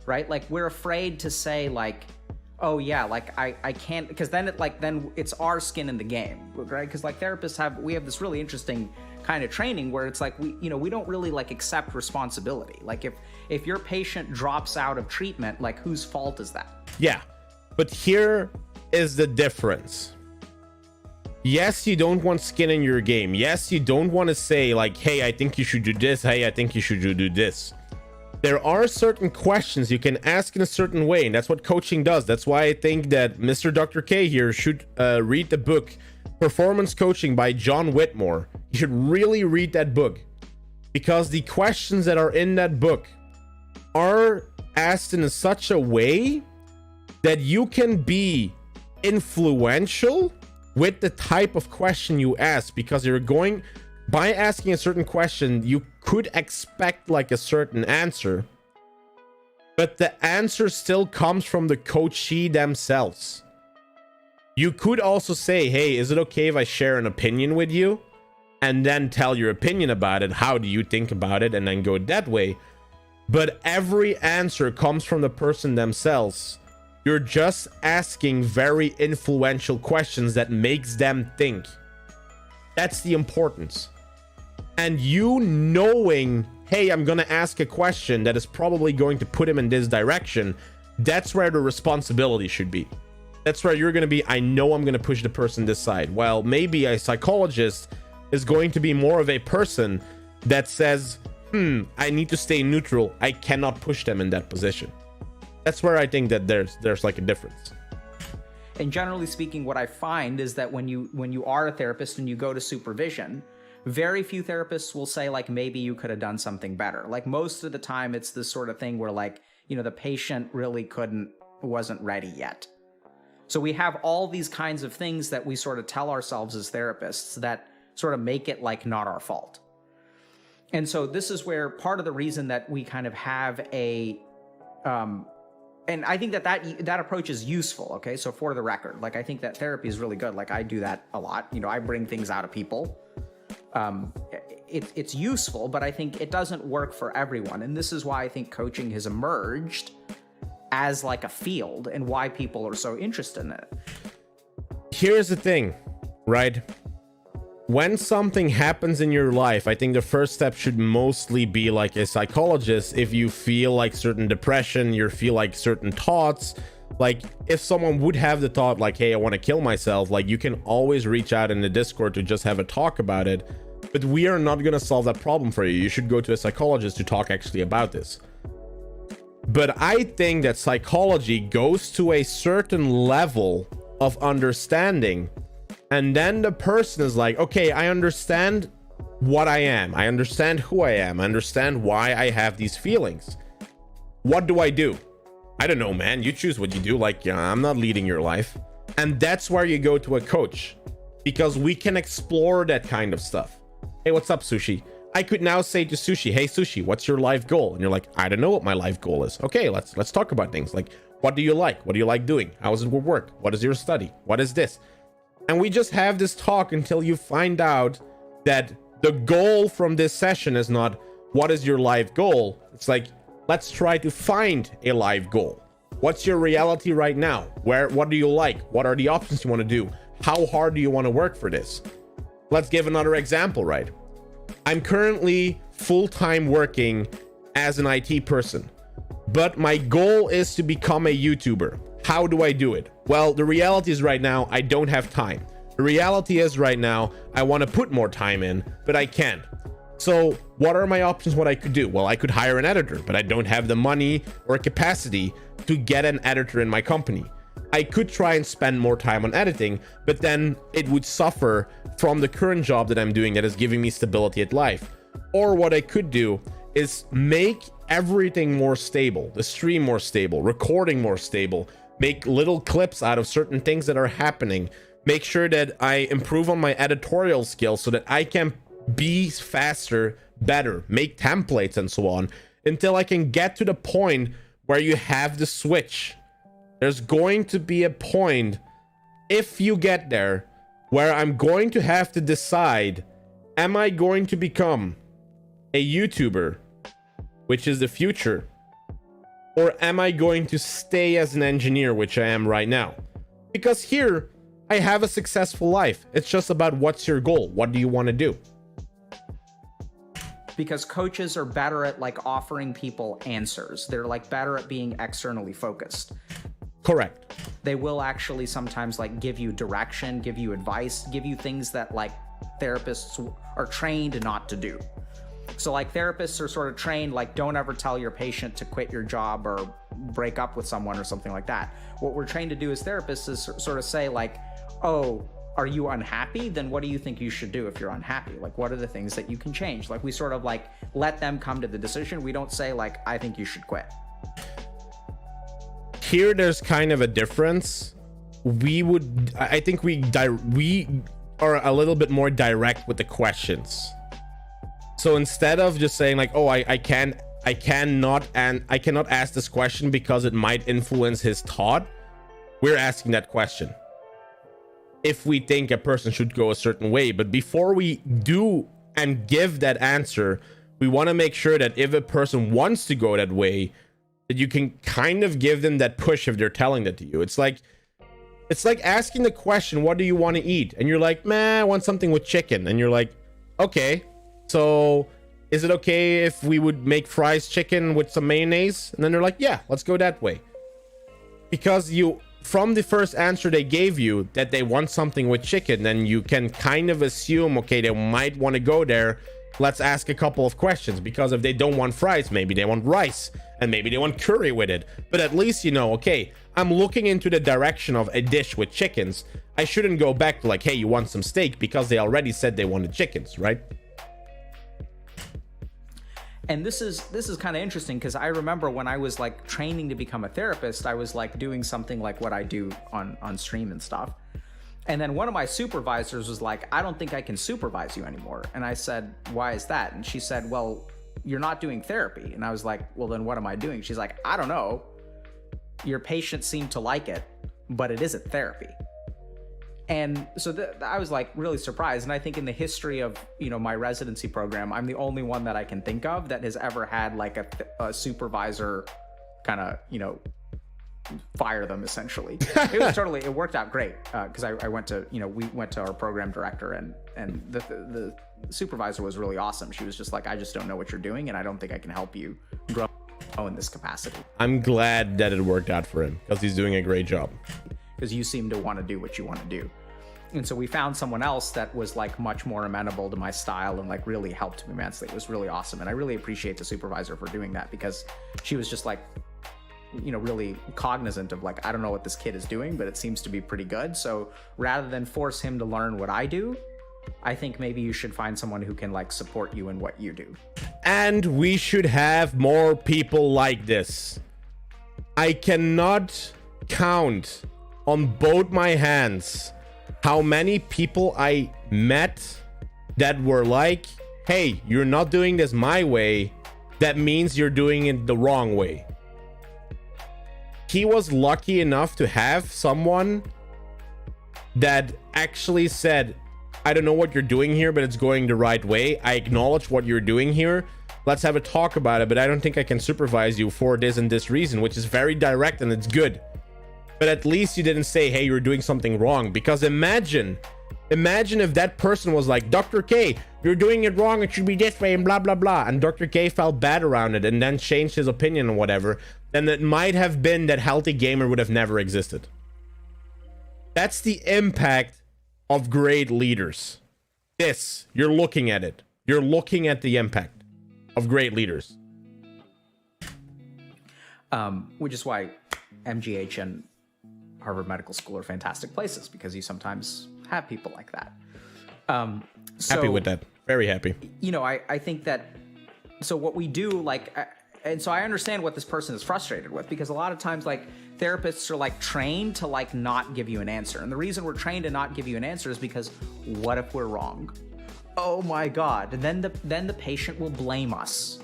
right? Like we're afraid to say like, oh yeah, like I can't, because then it's our skin in the game, right? Because like therapists we have this really interesting kind of training where it's like we don't really like accept responsibility. Like if your patient drops out of treatment, like whose fault is that? Yeah, but here is the difference. Yes, you don't want skin in your game. Yes, you don't want to say like, hey, I think you should do this. Hey, I think you should do this. There are certain questions you can ask in a certain way, and that's what coaching does. That's why I think that Mr. Dr. K here should read the book Performance Coaching by John Whitemoore. You should really read that book, because the questions that are in that book are asked in such a way that you can be influential with the type of question you ask, because you're going, by asking a certain question, you could expect like a certain answer, but the answer still comes from the coachee themselves. You could also say, hey, is it okay if I share an opinion with you? And then tell your opinion about it. How do you think about it? And then go that way. But every answer comes from the person themselves. You're just asking very influential questions that makes them think. That's the importance. And you knowing, hey, I'm gonna ask a question that is probably going to put him in this direction, that's where the responsibility should be. That's where you're gonna be, I know I'm gonna push the person this side. While maybe a psychologist is going to be more of a person that says, I need to stay neutral. I cannot push them in that position. That's where I think that there's like a difference. And generally speaking, what I find is that when you are a therapist and you go to supervision, very few therapists will say like, maybe you could have done something better. Like most of the time it's this sort of thing where like, the patient really wasn't ready yet. So we have all these kinds of things that we sort of tell ourselves as therapists that sort of make it like not our fault. And so this is where part of the reason that we kind of have a and I think that approach is useful. Okay, so for the record, like I think that therapy is really good. Like I do that a lot. You know, I bring things out of people. It's useful, but I think it doesn't work for everyone, and this is why I think coaching has emerged as like a field, and why people are so interested in it. Here's the thing, right? When something happens in your life, I think the first step should mostly be like a psychologist. If you feel like certain depression, you feel like certain thoughts, like if someone would have the thought like, hey, I want to kill myself, like you can always reach out in the Discord to just have a talk about it. But we are not going to solve that problem for you. You should go to a psychologist to talk actually about this. But I think that psychology goes to a certain level of understanding, and then the person is like, okay, I understand what I am, I understand who I am, I understand why I have these feelings. What do I do? I don't know, man. You choose what you do. Like, I'm not leading your life. And that's where you go to a coach, because we can explore that kind of stuff. Hey, what's up, Sushi? I could now say to Sushi, hey, Sushi, what's your life goal? And you're like, I don't know what my life goal is. Okay, let's talk about things. Like, what do you like? What do you like doing? How is it with work? What is your study? What is this? And we just have this talk until you find out that the goal from this session is not what is your life goal. It's like, let's try to find a life goal. What's your reality right now? What do you like? What are the options you want to do? How hard do you want to work for this? Let's give another example, right? I'm currently full-time working as an IT person, but my goal is to become a YouTuber. How do I do it? Well, the reality is right now, I don't have time. The reality is right now, I want to put more time in, but I can't. So what are my options? What I could do? Well, I could hire an editor, but I don't have the money or capacity to get an editor in my company. I could try and spend more time on editing, but then it would suffer from the current job that I'm doing that is giving me stability at life. Or what I could do is make everything more stable, the stream more stable, recording more stable, make little clips out of certain things that are happening, make sure that I improve on my editorial skills so that I can be faster, better, make templates and so on, until I can get to the point where you have the switch. There's going to be a point, if you get there, where I'm going to have to decide, am I going to become a YouTuber, which is the future, or am I going to stay as an engineer, which I am right now? Because here, I have a successful life. It's just about what's your goal? What do you want to do? Because coaches are better at like offering people answers. They're like better at being externally focused. Correct. They will actually sometimes like give you direction, give you advice, give you things that like therapists are trained not to do. So like therapists are sort of trained, like don't ever tell your patient to quit your job or break up with someone or something like that. What we're trained to do as therapists is sort of say like, oh, are you unhappy? Then what do you think you should do if you're unhappy? Like, what are the things that you can change? Like, we sort of like let them come to the decision. We don't say like, I think you should quit. Here, there's kind of a difference. I think we are a little bit more direct with the questions. So instead of just saying like, oh, I cannot ask this question because it might influence his thought, we're asking that question if we think a person should go a certain way. But before we do and give that answer, we want to make sure that if a person wants to go that way, that you can kind of give them that push if they're telling that to you. It's like asking the question, what do you want to eat? And you're like, man, I want something with chicken. And you're like, okay, so is it okay if we would make fries chicken with some mayonnaise? And then they're like, yeah, let's go that way. Because from the first answer they gave you that they want something with chicken, then you can kind of assume, okay, they might want to go there. Let's ask a couple of questions, because if they don't want fries, maybe they want rice, and maybe they want curry with it. But at least you know, okay, I'm looking into the direction of a dish with chickens. I shouldn't go back to like, hey, you want some steak, because they already said they wanted chickens, right? And this is kind of interesting, because I remember when I was like training to become a therapist, I was like doing something like what I do on stream and stuff. And then one of my supervisors was like, I don't think I can supervise you anymore. And I said, why is that? And she said, well, you're not doing therapy. And I was like, well, then what am I doing? She's like, I don't know. your patients seem to like it, but it isn't therapy. And so I was like really surprised. And I think in the history of, my residency program, I'm the only one that I can think of that has ever had like a supervisor kind of, fire them essentially. It worked out great. Cause I went to, we went to our program director and the supervisor was really awesome. She was just like, I just don't know what you're doing. And I don't think I can help you grow in this capacity. I'm glad that it worked out for him because he's doing a great job. Because you seem to want to do what you want to do. And so we found someone else that was like much more amenable to my style and like really helped me immensely. It was really awesome. And I really appreciate the supervisor for doing that because she was just like, really cognizant of like, I don't know what this kid is doing, but it seems to be pretty good. So rather than force him to learn what I do, I think maybe you should find someone who can like support you in what you do. And we should have more people like this. I cannot count on both my hands how many people I met that were like, hey, you're not doing this my way. That means you're doing it the wrong way. He was lucky enough to have someone that actually said, I don't know what you're doing here, but it's going the right way. I acknowledge what you're doing here. Let's have a talk about it, but I don't think I can supervise you for this and this reason, which is very direct and it's good. But at least you didn't say, hey, you're doing something wrong. Because imagine if that person was like, Dr. K, you're doing it wrong. It should be this way and blah, blah, blah. And Dr. K felt bad around it and then changed his opinion or whatever. Then it might have been that Healthy Gamer would have never existed. That's the impact of great leaders. You're looking at it. You're looking at the impact of great leaders. Which is why MGH and Harvard Medical School are fantastic places, because you sometimes have people like that. Happy with that. Very happy. I think that, so what we do, like, and so I understand what this person is frustrated with, because a lot of times, like, therapists are like trained to like not give you an answer. And the reason we're trained to not give you an answer is because what if we're wrong? Oh my God. And then the patient will blame us.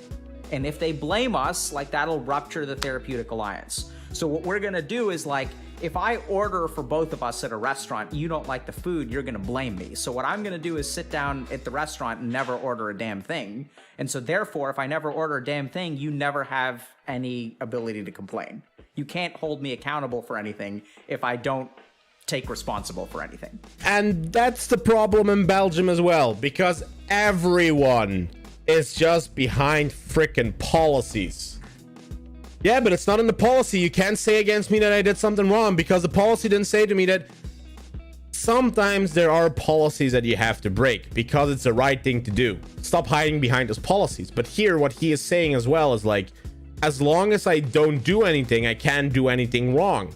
And if they blame us, like, that'll rupture the therapeutic alliance. So what we're going to do is, like, if I order for both of us at a restaurant, you don't like the food, you're going to blame me. So what I'm going to do is sit down at the restaurant and never order a damn thing. And so therefore, if I never order a damn thing, you never have any ability to complain. You can't hold me accountable for anything if I don't take responsible for anything. And that's the problem in Belgium as well, because everyone is just behind frickin' policies. Yeah, but it's not in the policy. You can't say against me that I did something wrong because the policy didn't say to me that. Sometimes there are policies that you have to break because it's the right thing to do. Stop hiding behind those policies. But here, what he is saying as well is like, as long as I don't do anything, I can't do anything wrong.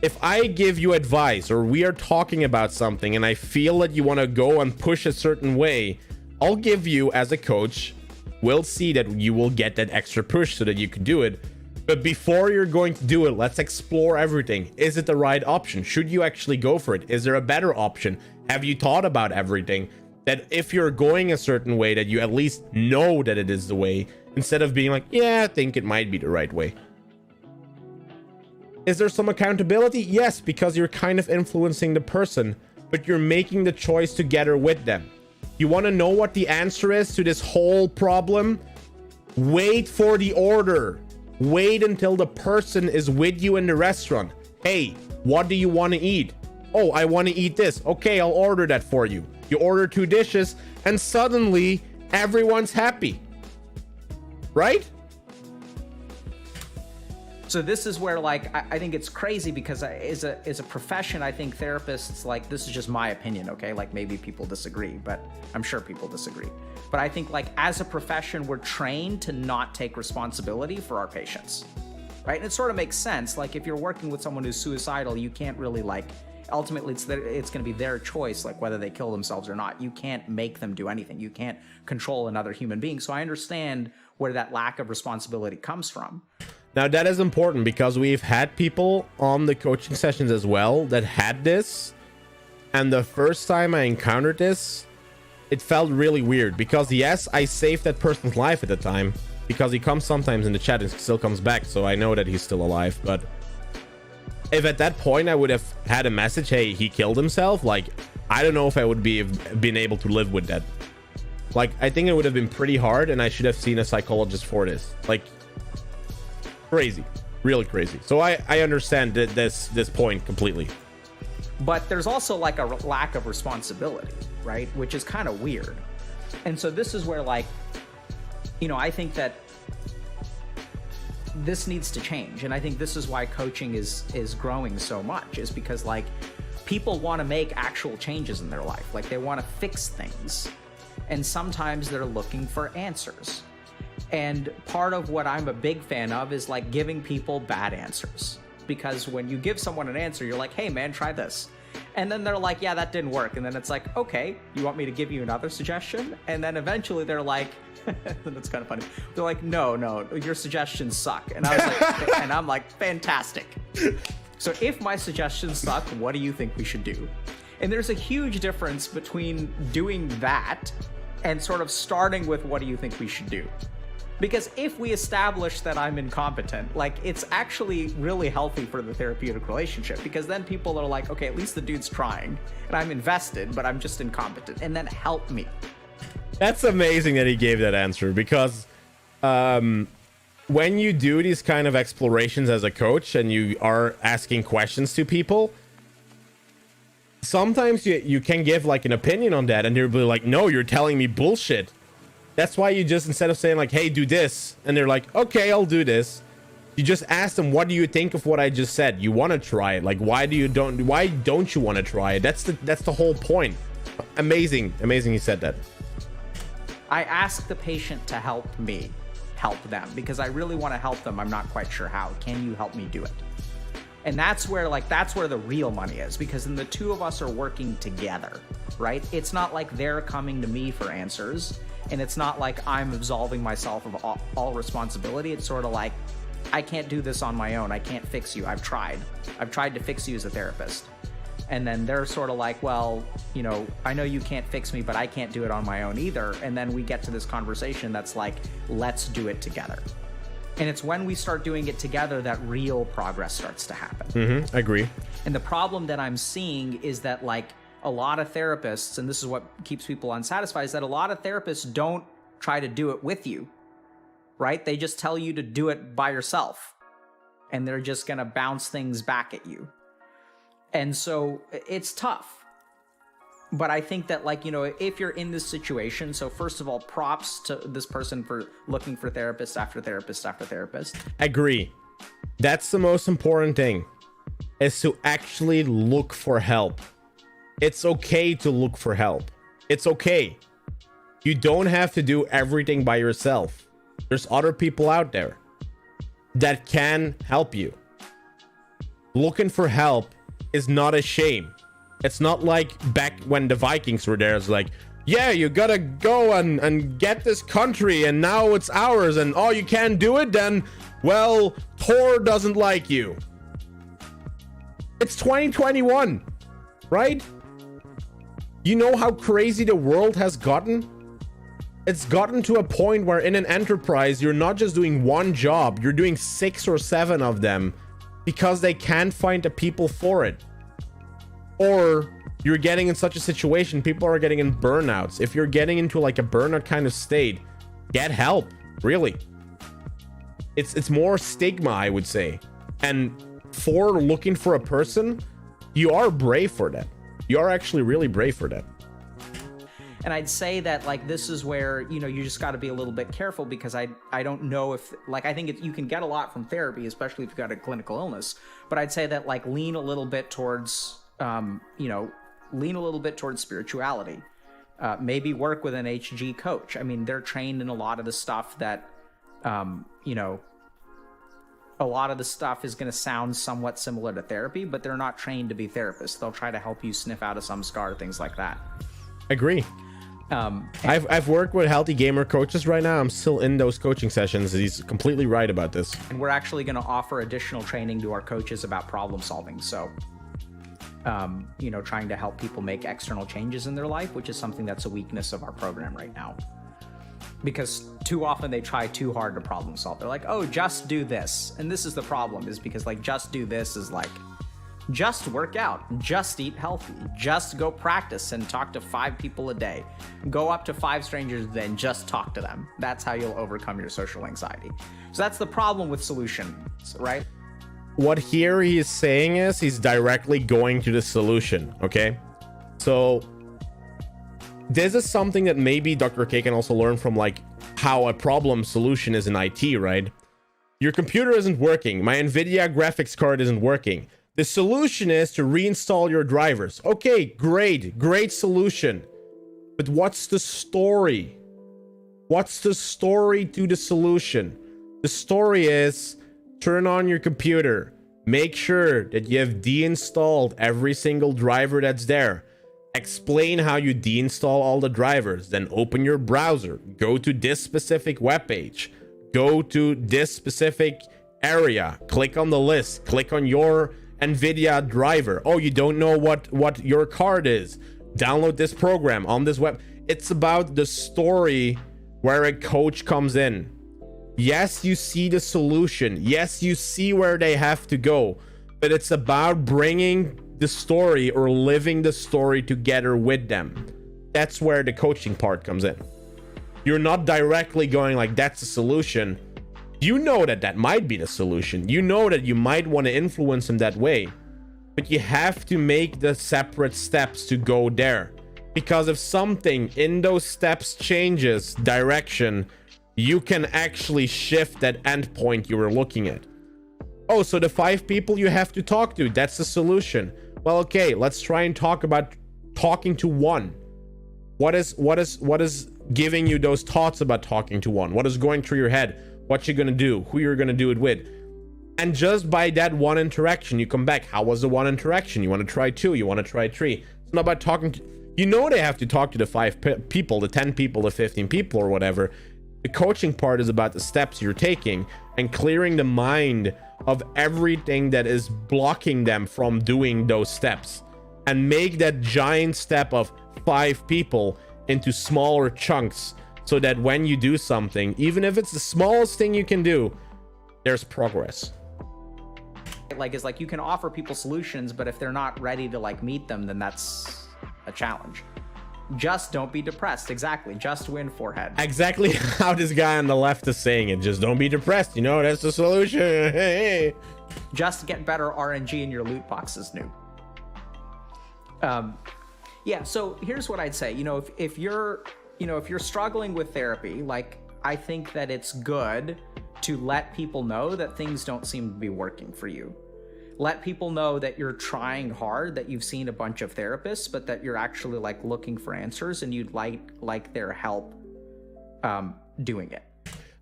If I give you advice or we are talking about something and I feel that you want to go and push a certain way, I'll give you, as a coach, we'll see that you will get that extra push so that you can do it. But before you're going to do it, let's explore everything. Is it the right option? Should you actually go for it? Is there a better option? Have you thought about everything? That if you're going a certain way, that you at least know that it is the way, instead of being like, yeah, I think it might be the right way. Is there some accountability? Yes, because you're kind of influencing the person, but you're making the choice together with them. You want to know what the answer is to this whole problem? Wait for the order. Wait until the person is with you in the restaurant. Hey, what do you want to eat? Oh, I want to eat this. Okay, I'll order that for you. You order 2 dishes and suddenly everyone's happy. Right? So this is where, like, I think it's crazy because as a profession, I think therapists, like, this is just my opinion, okay? Like, maybe people disagree, but I'm sure people disagree. But I think, like, as a profession, we're trained to not take responsibility for our patients, right? And it sort of makes sense. Like, if you're working with someone who's suicidal, you can't really, like, ultimately it's going to be their choice, like, whether they kill themselves or not. You can't make them do anything. You can't control another human being. So I understand where that lack of responsibility comes from. Now, that is important because we've had people on the coaching sessions as well that had this. And the first time I encountered this, it felt really weird because, yes, I saved that person's life at the time. because he comes sometimes in the chat and still comes back, so I know that he's still alive. But if at that point I would have had a message, hey, he killed himself, like, I don't know if I would been able to live with that. Like, I think it would have been pretty hard, and I should have seen a psychologist for this. Like, crazy, really crazy. So I understand this point completely. But there's also like a lack of responsibility, right? Which is kind of weird. And so this is where, like, you know, I think that this needs to change. And I think this is why coaching is growing so much, is because, like, people want to make actual changes in their life. Like, they want to fix things. And sometimes they're looking for answers. And part of what I'm a big fan of is, like, giving people bad answers. Because when you give someone an answer, you're like, hey man, try this. And then they're like, yeah, that didn't work. And then it's like, okay, you want me to give you another suggestion? And then eventually they're like, that's kind of funny. They're like, no, your suggestions suck. And I was like, and I'm like, fantastic. So if my suggestions suck, what do you think we should do? And there's a huge difference between doing that and sort of starting with, what do you think we should do? Because if we establish that I'm incompetent, like, it's actually really healthy for the therapeutic relationship, because then people are like, okay, at least the dude's trying and I'm invested, but I'm just incompetent, and then help me. That's amazing that he gave that answer, because when you do these kind of explorations as a coach and you are asking questions to people, sometimes you can give like an opinion on that and they'll be like, no, you're telling me bullshit. That's why you just, instead of saying like, hey, do this, and they're like, okay, I'll do this, you just ask them, what do you think of what I just said? You want to try it. Like, why don't you want to try it? That's the whole point. Amazing he said that. I ask the patient to help me help them, because I really want to help them. I'm not quite sure how. Can you help me do it? And that's where the real money is, because then the two of us are working together, right? It's not like they're coming to me for answers, and it's not like I'm absolving myself of all responsibility. It's sort of like, I can't do this on my own. I can't fix you. I've tried to fix you as a therapist. And then they're sort of like, well, you know, I know you can't fix me, but I can't do it on my own either. And then we get to this conversation that's like, let's do it together. And it's when we start doing it together that real progress starts to happen. I agree. And the problem that I'm seeing is that, like, a lot of therapists, and this is what keeps people unsatisfied, is that a lot of therapists don't try to do it with you, right? They just tell you to do it by yourself, and they're just going to bounce things back at you. And so it's tough. But I think that, like, you know, if you're in this situation, so first of all, props to this person for looking for therapist after therapist after therapist. Agree. That's the most important thing, is to actually look for help. It's okay to look for help. It's okay. You don't have to do everything by yourself. There's other people out there that can help you. Looking for help is not a shame. It's not like back when the Vikings were there. It's like, yeah, you gotta go and get this country, and now it's ours, and oh, you can't do it, then, well, Thor doesn't like you. It's 2021, right? You know how crazy the world has gotten? It's gotten to a point where in an enterprise, you're not just doing one job, you're doing 6 or 7 of them because they can't find the people for it. Or you're getting in such a situation, people are getting in burnouts. If you're getting into like a burnout kind of state, get help, really. It's more stigma, I would say. And for looking for a person, you are brave for that. You are actually really brave for that. And I'd say that, like, this is where, you know, you just got to be a little bit careful, because I don't know if, like, I think you can get a lot from therapy, especially if you've got a clinical illness. But I'd say that, like, lean a little bit towards, lean a little bit towards spirituality. Maybe work with an HG coach. I mean, they're trained in a lot of the stuff that, a lot of the stuff is going to sound somewhat similar to therapy, but they're not trained to be therapists. They'll try to help you sniff out of some scar, things like that. Agree. I've worked with healthy gamer coaches right now. I'm still in those coaching sessions. He's completely right about this. And we're actually going to offer additional training to our coaches about problem solving. So, trying to help people make external changes in their life, which is something that's a weakness of our program right now. because too often they try too hard to problem solve. They're like, oh, just do this. And this is the problem, is because like just do this is like, just work out, just eat healthy, just go practice and talk to 5 people a day. Go up to 5 strangers, then just talk to them. That's how you'll overcome your social anxiety. So that's the problem with solutions, right? What here he is saying is he's directly going to the solution, okay? So this is something that maybe Dr. K can also learn from, like how a problem solution is in IT, right? Your computer isn't working. My NVIDIA graphics card isn't working. The solution is to reinstall your drivers. Okay, great solution. But what's the story? What's the story to the solution? The story is turn on your computer. Make sure that you have deinstalled every single driver that's there. Explain how you deinstall all the drivers. Then open your browser. Go to this specific web page. Go to this specific area. Click on the list. Click on your NVIDIA driver. Oh, you don't know what your card is. Download this program on this web. It's about the story where a coach comes in. Yes, you see the solution. Yes, you see where they have to go. But it's about bringing the story or living the story together with them. That's where the coaching part comes in. You're not directly going like, that's the solution. You know that that might be the solution. You know that you might want to influence them that way. But you have to make the separate steps to go there. Because if something in those steps changes direction, you can actually shift that endpoint you were looking at. Oh, so the 5 people you have to talk to, that's the solution. Well, okay, let's try and talk about talking to one. What is giving you those thoughts about talking to one? What is going through your head? What you're gonna do, who you're gonna do it with. And just by that one interaction, you come back. How was the one interaction? You want to try 2, you want to try 3. It's not about talking to, you know, they have to talk to the 5 people, the 10 people, the 15 people or whatever. The coaching part is about the steps you're taking and clearing the mind of everything that is blocking them from doing those steps, and make that giant step of 5 people into smaller chunks, so that when you do something, even if it's the smallest thing you can do, there's progress. Like, it's like you can offer people solutions, but if they're not ready to like meet them, then that's a challenge. Just don't be depressed. Exactly. Just win, forehead. Exactly how this guy on the left is saying it. Just don't be depressed. You know, that's the solution. Hey. Just get better RNG in your loot boxes, noob. Yeah. So here's what I'd say. You know, if you're struggling with therapy, like, I think that it's good to let people know that things don't seem to be working for you. Let people know that you're trying hard, that you've seen a bunch of therapists, but that you're actually like looking for answers and you'd like their help doing it.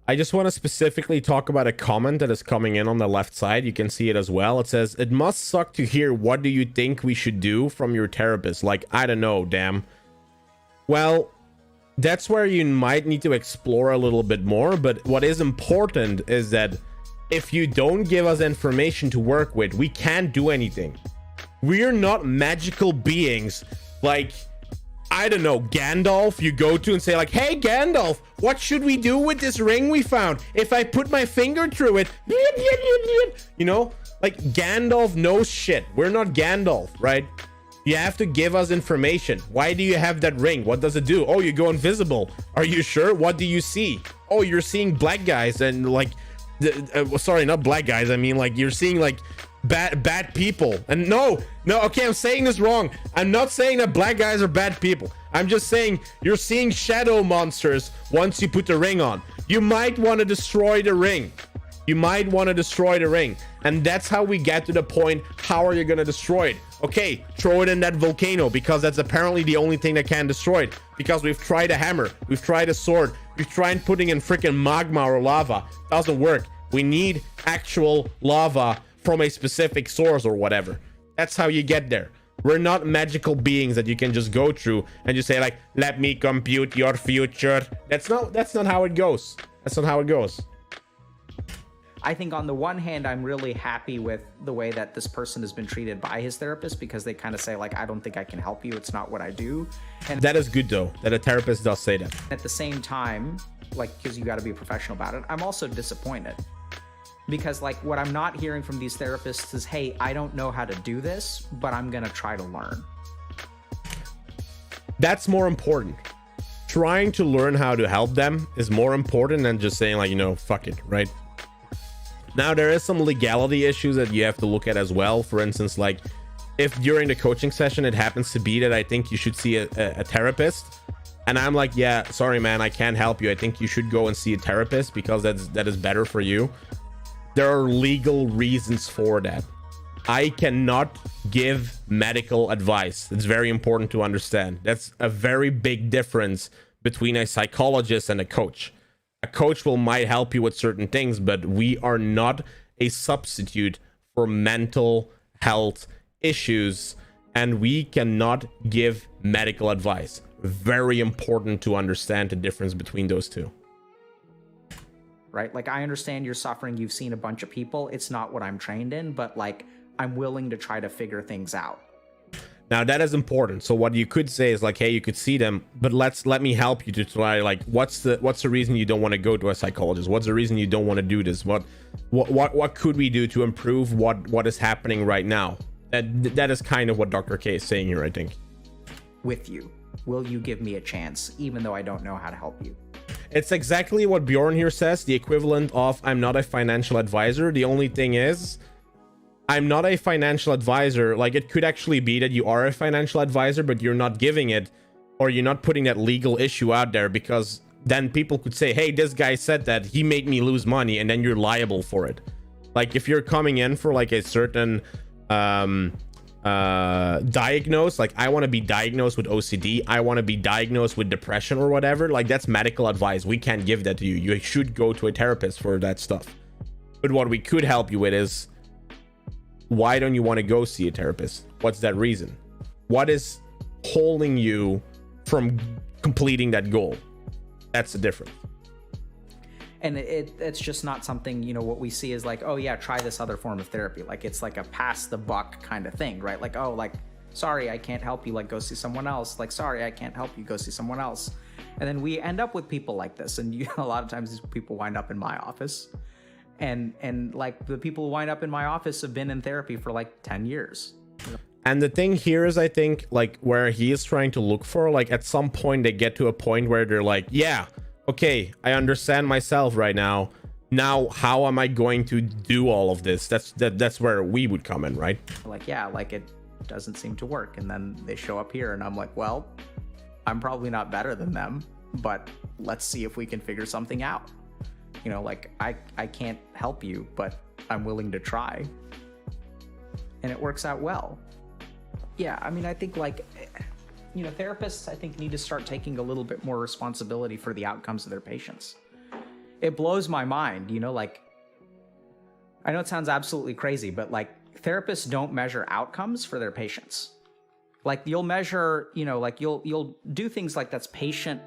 I just want to specifically talk about a comment that is coming in on the left side. You can see it as well. It says, it must suck to hear what do you think we should do from your therapist. Like, I don't know, damn. Well, that's where you might need to explore a little bit more. But what is important is that if you don't give us information to work with, we can't do anything. We're not magical beings like, I don't know, Gandalf. You go to and say like, hey Gandalf, what should we do with this ring we found? If I put my finger through it, you know, like Gandalf knows shit. We're not Gandalf, right? You have to give us information. Why do you have that ring? What does it do? Oh, you go invisible. Are you sure? What do you see? Oh, you're seeing black guys and like, sorry, not black guys. I mean, like, you're seeing like bad people. And no, okay, I'm saying this wrong. I'm not saying that black guys are bad people. I'm just saying you're seeing shadow monsters once you put the ring on. You might want to destroy the ring. And that's how we get to the point. How are you going to destroy it? Okay, throw it in that volcano, because that's apparently the only thing that can destroy it. Because we've tried a hammer, we've tried a sword, we've tried putting in freaking magma or lava. Doesn't work. We need actual lava from a specific source or whatever. That's how you get there. We're not magical beings that you can just go through and just say like, let me compute your future. That's not how it goes. That's not how it goes. I think on the one hand, I'm really happy with the way that this person has been treated by his therapist, because they kind of say like, I don't think I can help you. It's not what I do. And that is good though, that a therapist does say that. At the same time, because you got to be professional about it. I'm also disappointed because like what I'm not hearing from these therapists is, hey, I don't know how to do this, but I'm going to try to learn. That's more important. Trying to learn how to help them is more important than just saying like, fuck it, right? Now, there is some legality issues that you have to look at as well. For instance, like if during the coaching session, it happens to be that I think you should see a therapist, and I'm like, yeah, sorry, man, I can't help you. I think you should go and see a therapist because that is better for you. There are legal reasons for that. I cannot give medical advice. It's very important to understand. That's a very big difference between a psychologist and a coach. A coach might help you with certain things, but we are not a substitute for mental health issues, and we cannot give medical advice. Very important to understand the difference between those two. Right? Like, I understand you're suffering. You've seen a bunch of people. It's not what I'm trained in, but like, I'm willing to try to figure things out. Now that is important. So what you could say is like, hey, you could see them, but let me help you to try, like, what's the reason you don't want to go to a psychologist? What's the reason you don't want to do this? What could we do to improve what is happening right now? That is kind of what Dr. K is saying here, I think. With you. Will you give me a chance, even though I don't know how to help you? It's exactly what Bjorn here says, the equivalent of I'm not a financial advisor. The only thing is, I'm not a financial advisor. Like, it could actually be that you are a financial advisor, but you're not giving it, or you're not putting that legal issue out there, because then people could say, hey, this guy said that he made me lose money, and then you're liable for it. Like, if you're coming in for like a certain diagnose, like I want to be diagnosed with OCD, I want to be diagnosed with depression or whatever, like that's medical advice. We can't give that to you. You should go to a therapist for that stuff. But what we could help you with is, why don't you want to go see a therapist? What's that reason? What is holding you from completing that goal? That's the difference. And it's just not something, what we see is like, oh yeah, try this other form of therapy. Like, it's like a pass the buck kind of thing, right? Like, oh, like, sorry, I can't help you. Like, go see someone else. Like, sorry, I can't help you. Go see someone else. And then we end up with people like this. And a lot of times these people wind up in my office. And like the people who wind up in my office have been in therapy for like 10 years. And the thing here is, I think, like, where he is trying to look for, like, at some point they get to a point where they're like, yeah, okay, I understand myself right now. Now, how am I going to do all of this? That's where we would come in, right? Like, yeah, like it doesn't seem to work. And then they show up here and I'm like, well, I'm probably not better than them, but let's see if we can figure something out. Like I can't help you, but I'm willing to try. And it works out well. Yeah, I mean, I think like, therapists, I think, need to start taking a little bit more responsibility for the outcomes of their patients. It blows my mind, like, I know it sounds absolutely crazy, but like therapists don't measure outcomes for their patients. Like, you'll measure, like you'll do things like that's patient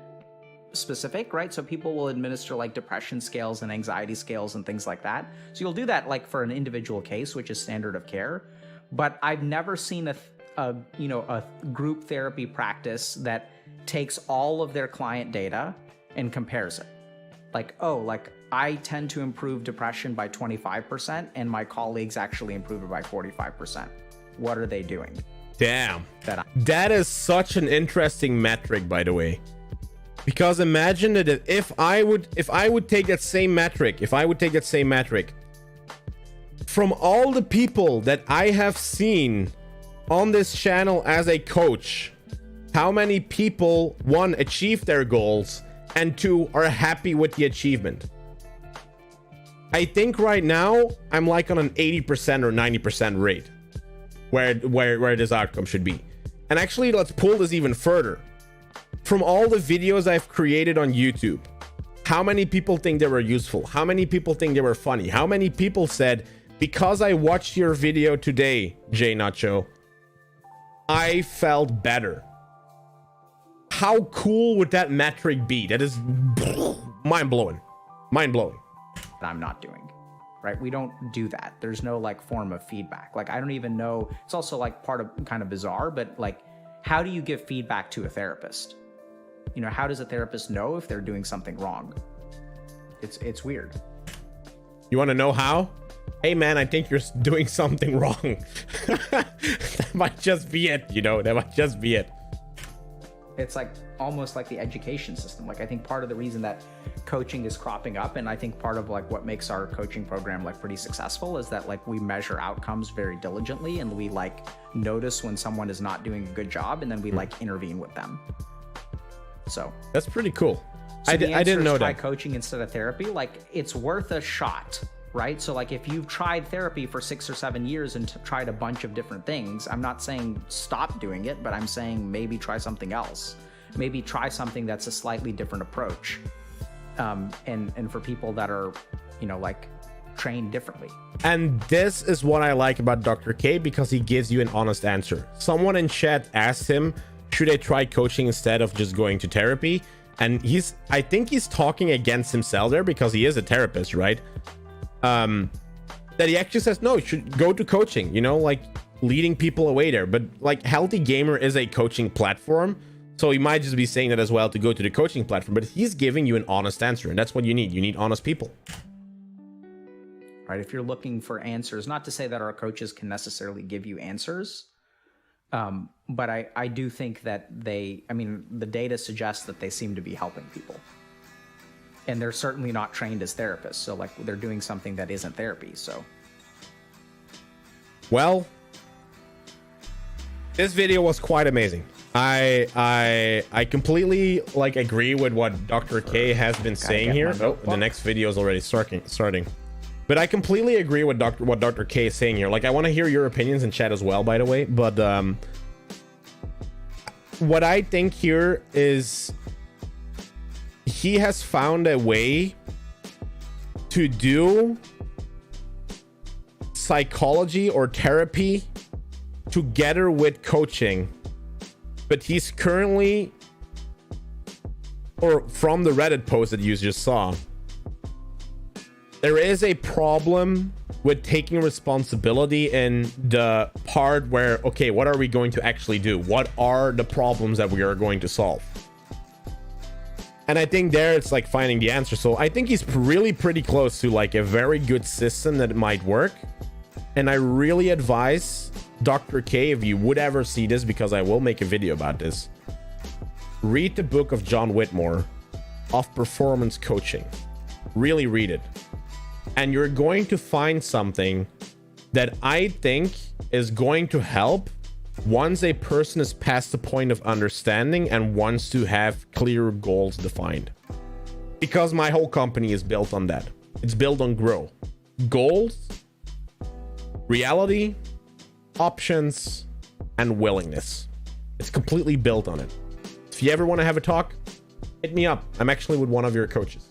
specific, right? So people will administer like depression scales and anxiety scales and things like that. So you'll do that like for an individual case, which is standard of care. But I've never seen a group therapy practice that takes all of their client data and compares it. Like, oh, like I tend to improve depression by 25% and my colleagues actually improve it by 45%. What are they doing? Damn. That is such an interesting metric, by the way. Because imagine that if I would take that same metric, from all the people that I have seen on this channel as a coach, how many people, one, achieve their goals, and two, are happy with the achievement? I think right now I'm like on an 80% or 90% rate where this outcome should be. And actually, let's pull this even further. From all the videos I've created on YouTube, how many people think they were useful? How many people think they were funny? How many people said, because I watched your video today, JNacho, I felt better? How cool would that metric be? That is mind-blowing. Mind-blowing. I'm not doing, right? We don't do that. There's no like form of feedback. Like, I don't even know. It's also like part of kind of bizarre, but like, how do you give feedback to a therapist? How does a therapist know if they're doing something wrong? It's weird. You want to know how? Hey man, I think you're doing something wrong. That might just be it, you know, that might just be it. It's like almost like the education system. Like, I think part of the reason that coaching is cropping up, and I think part of like what makes our coaching program like pretty successful, is that like we measure outcomes very diligently, and we like notice when someone is not doing a good job, and then we like intervene with them. So that's pretty cool. So I didn't know try that. Coaching instead of therapy, like it's worth a shot, right? So like if you've tried therapy for 6 or 7 years and tried a bunch of different things, I'm not saying stop doing it, but I'm saying maybe try something else. Maybe try something that's a slightly different approach. And for people that are, you know, like trained differently. And this is what I like about Dr. K, because he gives you an honest answer. Someone in chat asked him, should I try coaching instead of just going to therapy? And I think he's talking against himself there, because he is a therapist, right? That he actually says, no, you should go to coaching, you know, like leading people away there. But like Healthy Gamer is a coaching platform, so he might just be saying that as well, to go to the coaching platform. But he's giving you an honest answer, and that's what you need. You need honest people. Right. If you're looking for answers, not to say that our coaches can necessarily give you answers, but I do think that the data suggests that they seem to be helping people. And they're certainly not trained as therapists. So like they're doing something that isn't therapy. So. Well, this video was quite amazing. I completely like agree with what Dr. K has been saying here. Oh, the next video is already starting. But I completely agree with what Dr. K is saying here. Like, I want to hear your opinions in chat as well, by the way. But what I think here is he has found a way to do psychology or therapy together with coaching. But he's currently, or from the Reddit post that you just saw, there is a problem with taking responsibility in the part where, okay, what are we going to actually do? What are the problems that we are going to solve? And I think there it's like finding the answer. So I think he's really pretty close to like a very good system that might work. And I really advise Dr. K, if you would ever see this, because I will make a video about this, read the book of John Whitemoore of performance coaching. Really read it. And you're going to find something that I think is going to help once a person is past the point of understanding and wants to have clear goals defined. Because my whole company is built on that. It's built on grow. Goals, reality, options, and willingness. It's completely built on it. If you ever want to have a talk, hit me up. I'm actually with one of your coaches.